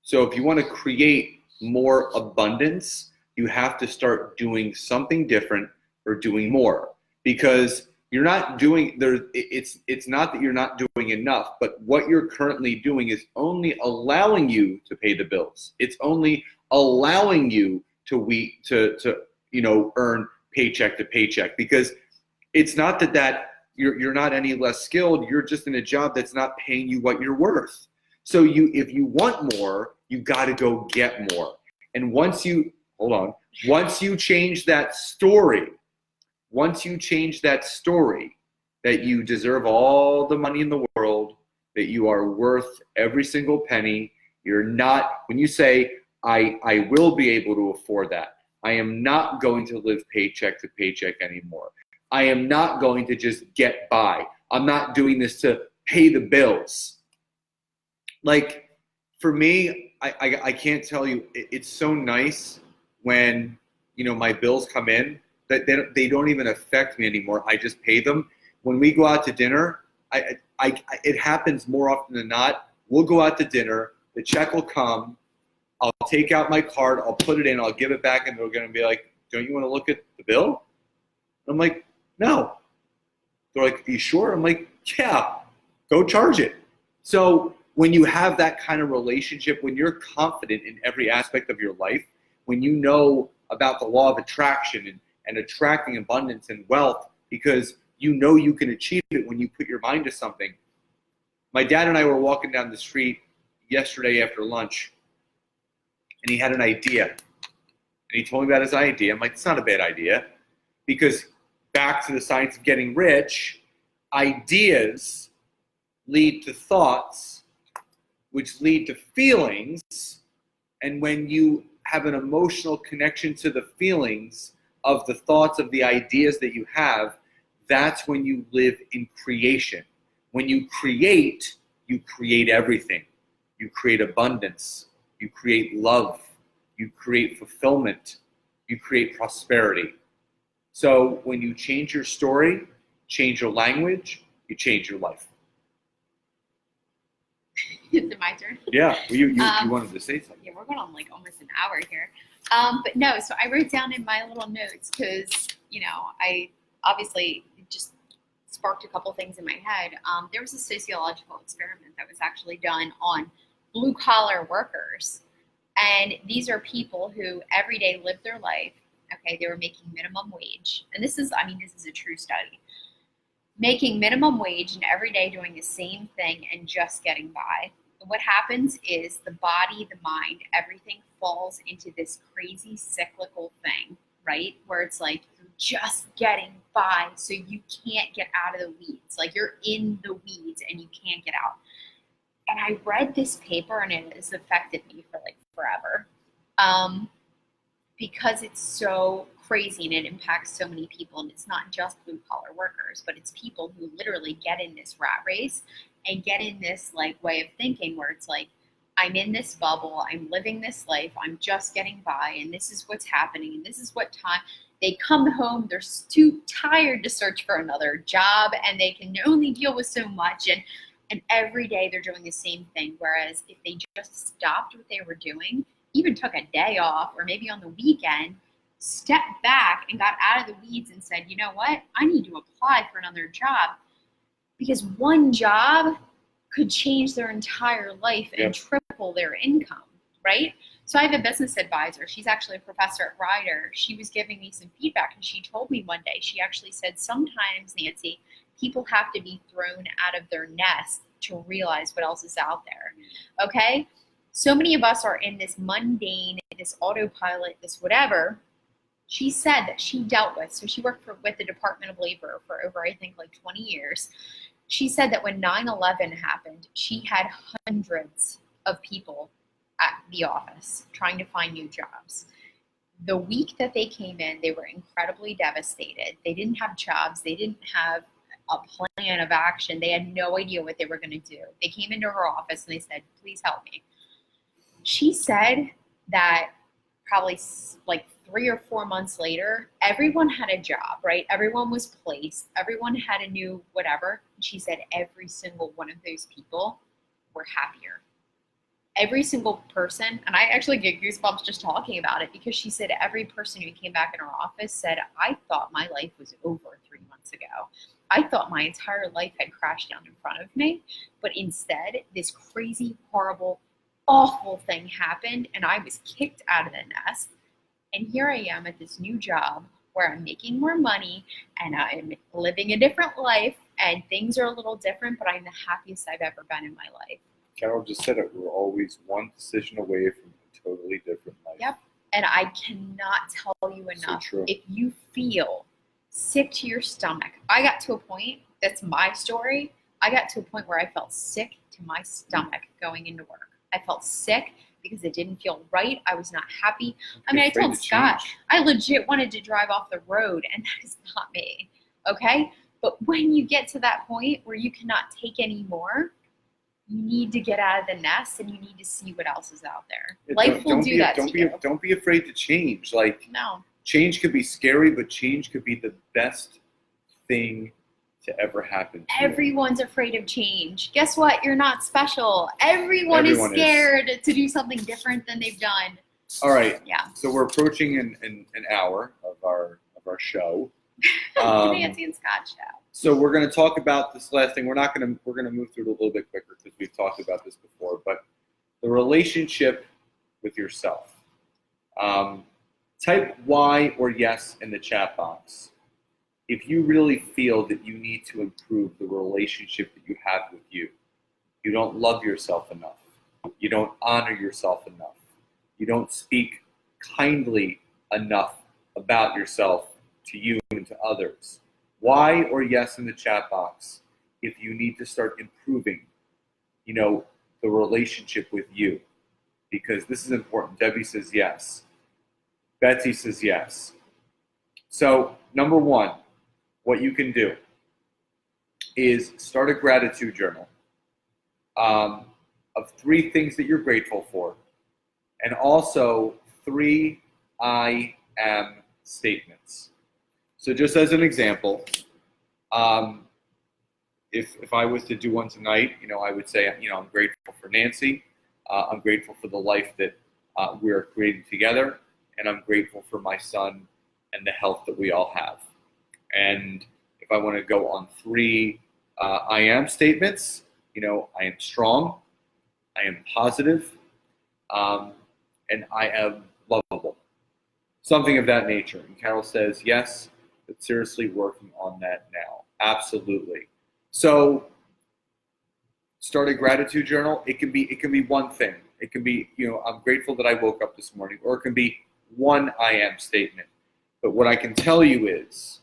So if you want to create more abundance, you have to start doing something different or doing more, because you're not doing there. It's not that you're not doing enough, but what you're currently doing is only allowing you to pay the bills. It's only allowing you to earn paycheck to paycheck, because it's not that you're not any less skilled. You're just in a job that's not paying you what you're worth. So if you want more, you got to go get more. And once you change that story. Once you change that story, that you deserve all the money in the world, that you are worth every single penny, you're not, when you say, I will be able to afford that, I am not going to live paycheck to paycheck anymore. I am not going to just get by. I'm not doing this to pay the bills. Like, for me, I can't tell you, it's so nice when, my bills come in, that they don't even affect me anymore. I just pay them. When we go out to dinner, it happens more often than not. We'll go out to dinner, the check will come, I'll take out my card, I'll put it in, I'll give it back, and they're gonna be like, don't you wanna look at the bill? I'm like, no. They're like, are you sure? I'm like, yeah, go charge it. So when you have that kind of relationship, when you're confident in every aspect of your life, when you know about the law of attraction and attracting abundance and wealth because you know you can achieve it when you put your mind to something. My dad and I were walking down the street yesterday after lunch, and he had an idea. And he told me about his idea. I'm like, it's not a bad idea, because back to the science of getting rich, ideas lead to thoughts, which lead to feelings, and when you have an emotional connection to the feelings of the thoughts of the ideas that you have, that's when you live in creation. When you create everything. You create abundance, you create love, you create fulfillment, you create prosperity. So when you change your story, change your language, you change your life. Is it my turn? Yeah, you wanted to say something. Yeah, we're going on like almost an hour here. But no, so I wrote down in my little notes because, I obviously just sparked a couple things in my head. There was a sociological experiment that was actually done on blue collar workers. And these are people who every day live their life. Okay, they were making minimum wage. And this is a true study. Making minimum wage and every day doing the same thing and just getting by. And what happens is the body, the mind, everything falls into this crazy cyclical thing, right? Where it's like you're just getting by, so you can't get out of the weeds. Like you're in the weeds and you can't get out. And I read this paper and it has affected me for like forever. Because it's so crazy and it impacts so many people, and it's not just blue collar workers, but it's people who literally get in this rat race and get in this like way of thinking where it's like, I'm in this bubble, I'm living this life, I'm just getting by, and this is what's happening, and this is what time. They come home, they're too tired to search for another job, and they can only deal with so much, and every day they're doing the same thing. Whereas if they just stopped what they were doing, even took a day off, or maybe on the weekend, stepped back and got out of the weeds and said, you know what, I need to apply for another job, because one job could change their entire life and triple their income, right? So I have a business advisor. She's actually a professor at Rider. She was giving me some feedback, and she told me one day, she actually said, sometimes, Nancy, people have to be thrown out of their nest to realize what else is out there, okay? So many of us are in this mundane, this autopilot, this whatever. She said that she dealt with, so she worked with the Department of Labor for over, I think, like 20 years. She said that when 9/11 happened, she had hundreds of people at the office trying to find new jobs. The week that they came in, they were incredibly devastated. They didn't have jobs. They didn't have a plan of action. They had no idea what they were going to do. They came into her office and they said, please help me. She said that probably like 3 or 4 months later, everyone had a job, right? Everyone was placed. Everyone had a new whatever. She said every single one of those people were happier. Every single person, and I actually get goosebumps just talking about it, because she said every person who came back in her office said, I thought my life was over 3 months ago. I thought my entire life had crashed down in front of me, but instead this crazy, horrible, awful thing happened, and I was kicked out of the nest. And here I am at this new job where I'm making more money and I'm living a different life, and things are a little different, but I'm the happiest I've ever been in my life. Carol just said it. We're always one decision away from a totally different life. Yep. And I cannot tell you enough. So true. If you feel sick to your stomach, I got to a point, that's my story, I got to a point where I felt sick to my stomach going into work. I felt sick because it didn't feel right. I was not happy. I mean, I told Scott, I legit wanted to drive off the road, and that is not me, okay? But when you get to that point where you cannot take any more, you need to get out of the nest and you need to see what else is out there. Life will do that to you. Don't be afraid to change. Like, no. Change could be scary, but change could be the best thing to ever happen to Everyone's afraid of change. Guess what? You're not special. Everyone is scared to do something different than they've done. All right. Yeah. So we're approaching an hour of our show. The Nancy and Scott show. So we're going to talk about this last thing. We're going to move through it a little bit quicker because we've talked about this before, but the relationship with yourself. Type Y or yes in the chat box if you really feel that you need to improve the relationship that you have with you. You don't love yourself enough. You don't honor yourself enough. You don't speak kindly enough about yourself to you and to others. Y or yes in the chat box if you need to start improving, the relationship with you, because this is important. Debbie says yes. Betsy says yes. So number one, what you can do is start a gratitude journal of 3 things that you're grateful for, and also 3 I am statements. So just as an example, if I was to do one tonight, I would say, I'm grateful for Nancy. I'm grateful for the life that we're creating together, and I'm grateful for my son and the health that we all have. And if I want to go on 3 I am statements, I am strong, I am positive, and I am lovable. Something of that nature. And Carol says, yes, but seriously working on that now. Absolutely. So start a gratitude journal. It can be one thing. It can be, I'm grateful that I woke up this morning, or it can be one I am statement. But what I can tell you is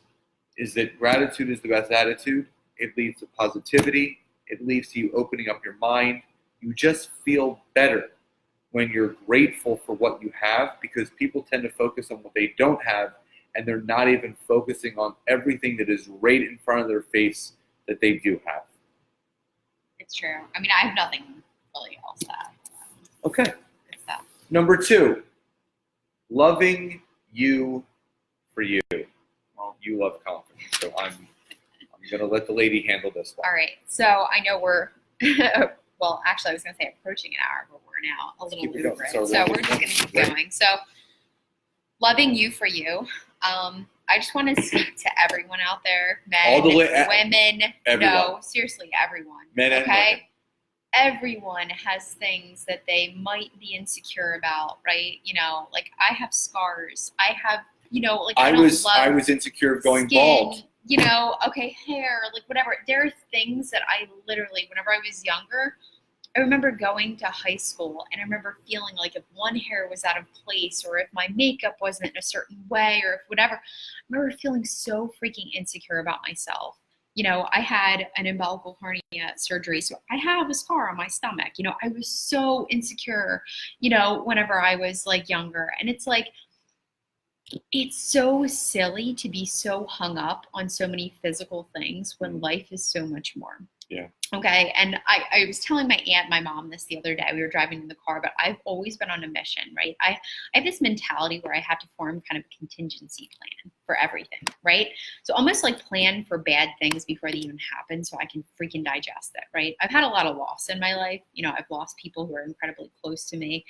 that gratitude is the best attitude. It leads to positivity. It leads to you opening up your mind. You just feel better when you're grateful for what you have, because people tend to focus on what they don't have, and they're not even focusing on everything that is right in front of their face that they do have. It's true. I mean, I have nothing really else to add. Okay. It's that. Number 2, loving you for you. Well, you love confidence, so I'm going to let the lady handle this one. All right. So I know we're, well, actually, I was going to say approaching an hour, but we're now a little over it. So we're just going to keep going. So loving you for you. I just want to speak to everyone out there, men, women, everyone. No, seriously, everyone. Men and women. Everyone has things that they might be insecure about, right? Like I have scars. I have, I was insecure of going skin, bald. Hair, like whatever. There are things that I literally, whenever I was younger, I remember going to high school and I remember feeling like if one hair was out of place or if my makeup wasn't in a certain way or if whatever, I remember feeling so freaking insecure about myself. I had an umbilical hernia surgery, so I have a scar on my stomach. I was so insecure, whenever I was like younger. And it's like, it's so silly to be so hung up on so many physical things when life is so much more. Yeah. Okay. And I was telling my mom this the other day. We were driving in the car, but I've always been on a mission, right? I have this mentality where I have to form kind of a contingency plan for everything, right? So almost like plan for bad things before they even happen so I can freaking digest it, right? I've had a lot of loss in my life. I've lost people who are incredibly close to me.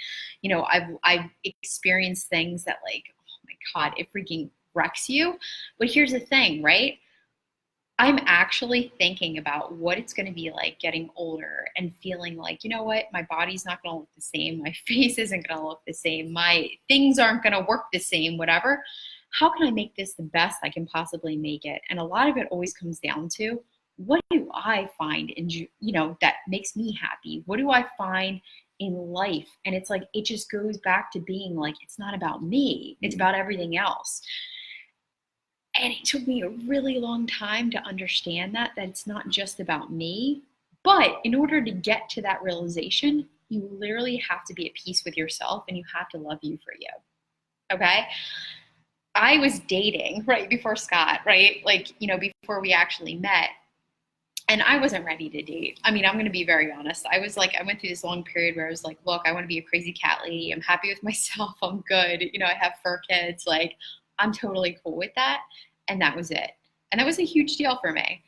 I've experienced things that like, oh my God, it freaking wrecks you. But here's the thing, right? I'm actually thinking about what it's going to be like getting older and feeling like, you know what, my body's not going to look the same. My face isn't going to look the same. My things aren't going to work the same, whatever. How can I make this the best I can possibly make it? And a lot of it always comes down to, what do I find in, that makes me happy? What do I find in life? And it's like, it just goes back to being like, it's not about me. It's about everything else. And it took me a really long time to understand that it's not just about me. But in order to get to that realization, you literally have to be at peace with yourself and you have to love you for you. Okay? I was dating right before Scott, right? Like, before we actually met. And I wasn't ready to date. I mean, I'm going to be very honest. I went through this long period where I was like, look, I want to be a crazy cat lady. I'm happy with myself. I'm good. I have fur kids. Like, I'm totally cool with that. And that was it. And that was a huge deal for me.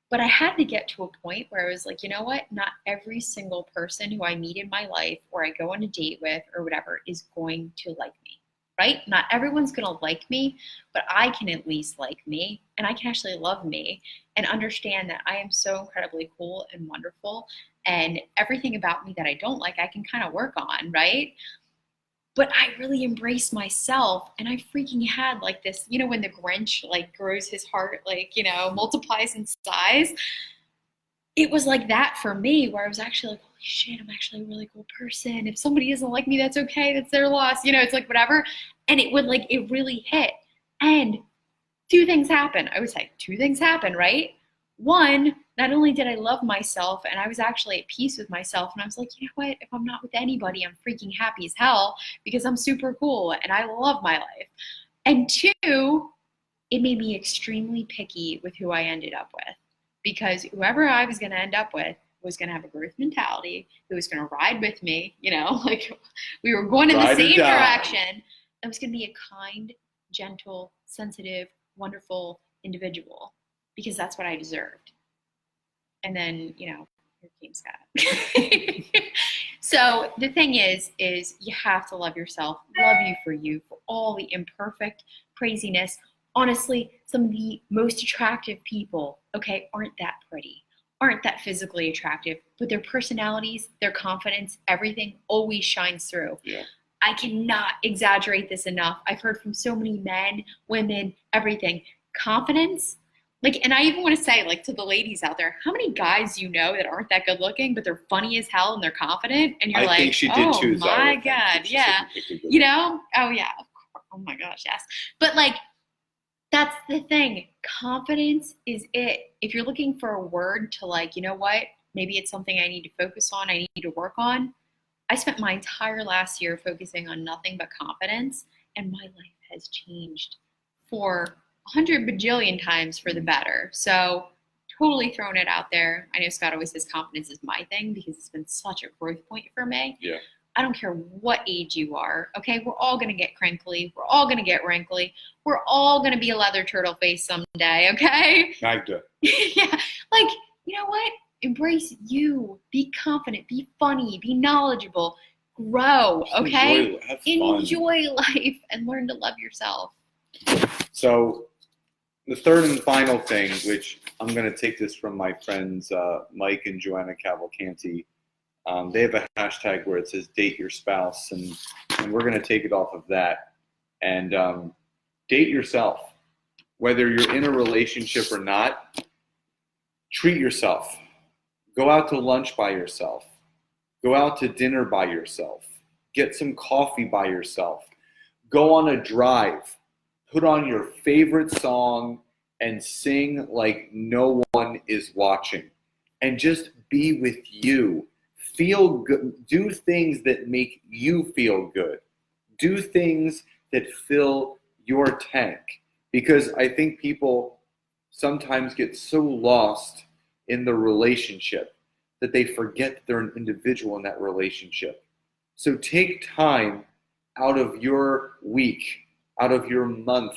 But I had to get to a point where I was like, you know what? Not every single person who I meet in my life or I go on a date with or whatever is going to like me, right? Not everyone's going to like me, but I can at least like me, and I can actually love me and understand that I am so incredibly cool and wonderful, and everything about me that I don't like, I can kind of work on, right? But I really embraced myself, and I freaking had like this, you know, when the Grinch like grows his heart, like, you know, multiplies in size. It was like that for me, where I was actually like, holy shit, I'm actually a really cool person. If somebody doesn't like me, that's okay. That's their loss. You know, it's like whatever. And it would like, it really hit. And two things happen. I would say two things happen, right? One, not only did I love myself and I was actually at peace with myself, and I was like, you know what? If I'm not with anybody, I'm freaking happy as hell because I'm super cool and I love my life. And two, it made me extremely picky with who I ended up with, because whoever I was going to end up with was going to have a growth mentality, who was going to ride with me, you know, like we were going in the Ride or same die. direction. It was going to be a kind, gentle, sensitive, wonderful individual, because that's what I deserved. And then, you know, here came Scott. So the thing is you have to love yourself, love you for all the imperfect craziness. Honestly, some of the most attractive people, okay, aren't that pretty, aren't that physically attractive, but their personalities, their confidence, everything always shines through. Yeah. I cannot exaggerate this enough. I've heard from so many men, women, everything. Confidence, like, and I even want to say, like, to the ladies out there, how many guys you know that aren't that good looking, but they're funny as hell and they're confident, and you're I like, think she did oh choose my Zyra. God, She yeah, said you picked a good you one. know, oh yeah, of course. Oh my gosh, yes. But like, that's the thing. Confidence is it. If you're looking for a word to, like, you know what, maybe it's something I need to focus on, I need to work on. I spent my entire last year focusing on nothing but confidence, and my life has changed for 100 bajillion times for the better. So totally throwing it out there. I know Scott always says confidence is my thing because it's been such a growth point for me. Yeah. I don't care what age you are, okay? We're all going to get crinkly. We're all going to get wrinkly. We're all going to be a leather turtle face someday, okay? Magda. Yeah, like, you know what? Embrace you. Be confident. Be funny. Be knowledgeable. Grow, okay? Have fun. Enjoy life and learn to love yourself. So the third and final thing, which I'm going to take this from my friends Mike and Joanna Cavalcanti. They have a hashtag where it says date your spouse, and we're going to take it off of that. And date yourself. Whether you're in a relationship or not, treat yourself. Go out to lunch by yourself. Go out to dinner by yourself. Get some coffee by yourself. Go on a drive. Put on your favorite song and sing like no one is watching. And just be with you. Feel good. Do things that make you feel good. Do things that fill your tank. Because I think people sometimes get so lost in the relationship that they forget that they're an individual in that relationship. So take time out of your week, out of your month,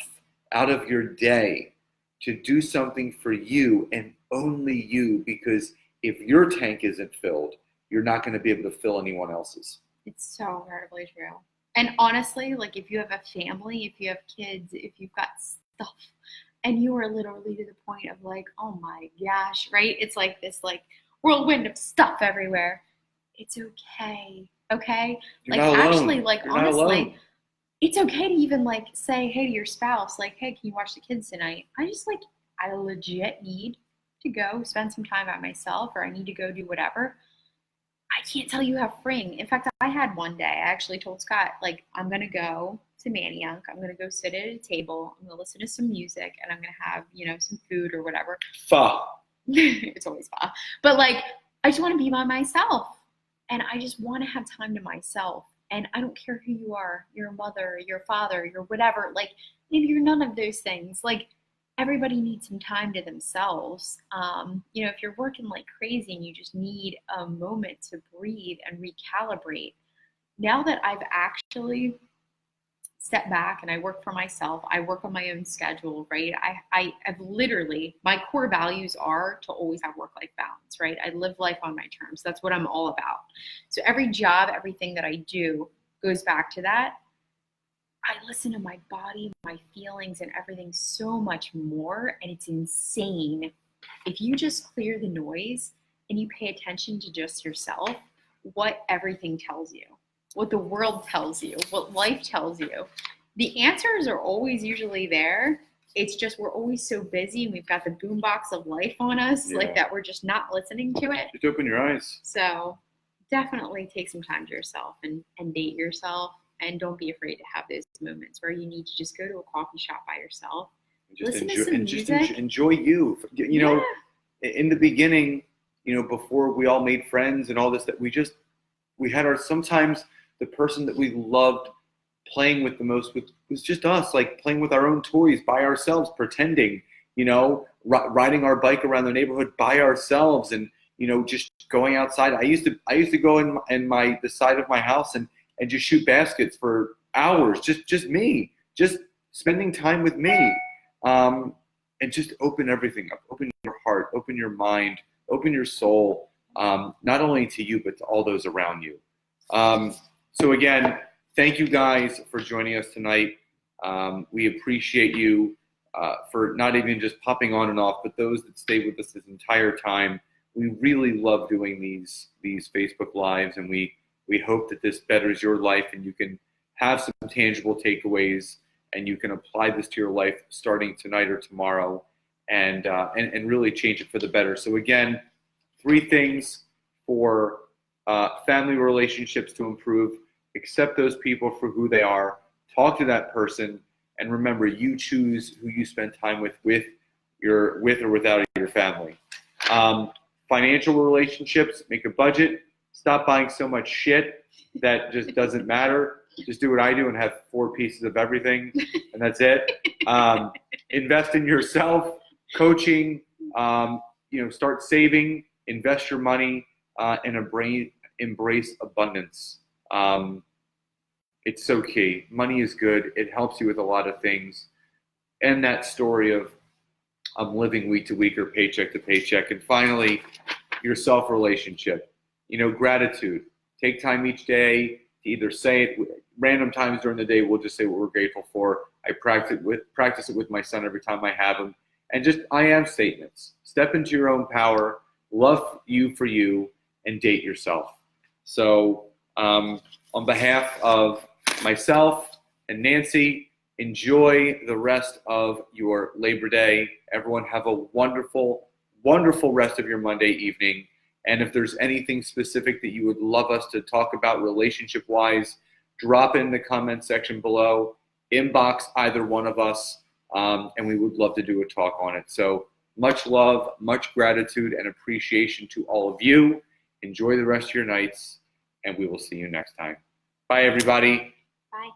out of your day to do something for you and only you, because if your tank isn't filled, you're not going to be able to fill anyone else's. It's so incredibly true. And honestly, like, if you have a family, if you have kids, if you've got stuff, and you are literally to the point of like, oh my gosh, right? It's like this like whirlwind of stuff everywhere. It's okay. Okay? You're like not alone. actually, like You're not honestly, alone. it's okay to even like say, hey, to your spouse, like, hey, can you watch the kids tonight? I legit need to go spend some time by myself, or I need to go do whatever. I can't tell you how freeing. In fact, I had one day, I actually told Scott, like, I'm going to go to Manayunk. I'm going to go sit at a table. I'm going to listen to some music, and I'm going to have, you know, some food or whatever. Pho. It's always fun. But, like, I just want to be by myself. And I just want to have time to myself. And I don't care who you are. You're a mother, you're a father, you're whatever. Like, maybe you're none of those things. Like, everybody needs some time to themselves. You know, if you're working like crazy and you just need a moment to breathe and recalibrate. Now that I've actually stepped back and I work for myself, I work on my own schedule, right? I've literally, my core values are to always have work-life balance, right? I live life on my terms. That's what I'm all about. So every job, everything that I do goes back to that. I listen to my body, my feelings, and everything so much more. And it's insane. If you just clear the noise and you pay attention to just yourself, what everything tells you, what the world tells you, what life tells you, the answers are always usually there. It's just we're always so busy and we've got the boombox of life on us, Yeah. like that we're just not listening to it. Just open your eyes. So definitely take some time to yourself and date yourself. And don't be afraid to have those moments where you need to just go to a coffee shop by yourself. Just Listen to enjoy, some and just music. enjoy you. You know, in the beginning, you know, before we all made friends and all this, that we had our, sometimes the person that we loved playing with the most was just us, like playing with our own toys by ourselves, pretending, you know, riding our bike around the neighborhood by ourselves, and, you know, just going outside. I used to go in the side of my house and just shoot baskets for hours, just me, just spending time with me, and just open everything up, open your heart, open your mind, open your soul, not only to you, but to all those around you. So again, thank you guys for joining us tonight. We appreciate you for not even just popping on and off, but those that stayed with us this entire time. We really love doing these Facebook Lives, and we hope that this betters your life and you can have some tangible takeaways and you can apply this to your life starting tonight or tomorrow, and really change it for the better. So again, 3 things for family relationships to improve: accept those people for who they are, talk to that person, and remember, you choose who you spend time with or without your family. Financial relationships, make a budget. Stop buying so much shit that just doesn't matter. Just do what I do and have 4 pieces of everything, and that's it. Invest in yourself, coaching, you know, start saving, invest your money, and embrace abundance. It's so key. Money is good. It helps you with a lot of things. And that story of living week to week or paycheck to paycheck. And finally, your self-relationship. You know, gratitude. Take time each day to either say it. Random times during the day, we'll just say what we're grateful for. I practice it with my son every time I have him. And just I am statements. Step into your own power. Love you for you, and date yourself. So on behalf of myself and Nancy, enjoy the rest of your Labor Day. Everyone have a wonderful, wonderful rest of your Monday evening. And if there's anything specific that you would love us to talk about relationship-wise, drop it in the comment section below, inbox either one of us, and we would love to do a talk on it. So much love, much gratitude, and appreciation to all of you. Enjoy the rest of your nights, and we will see you next time. Bye, everybody. Bye.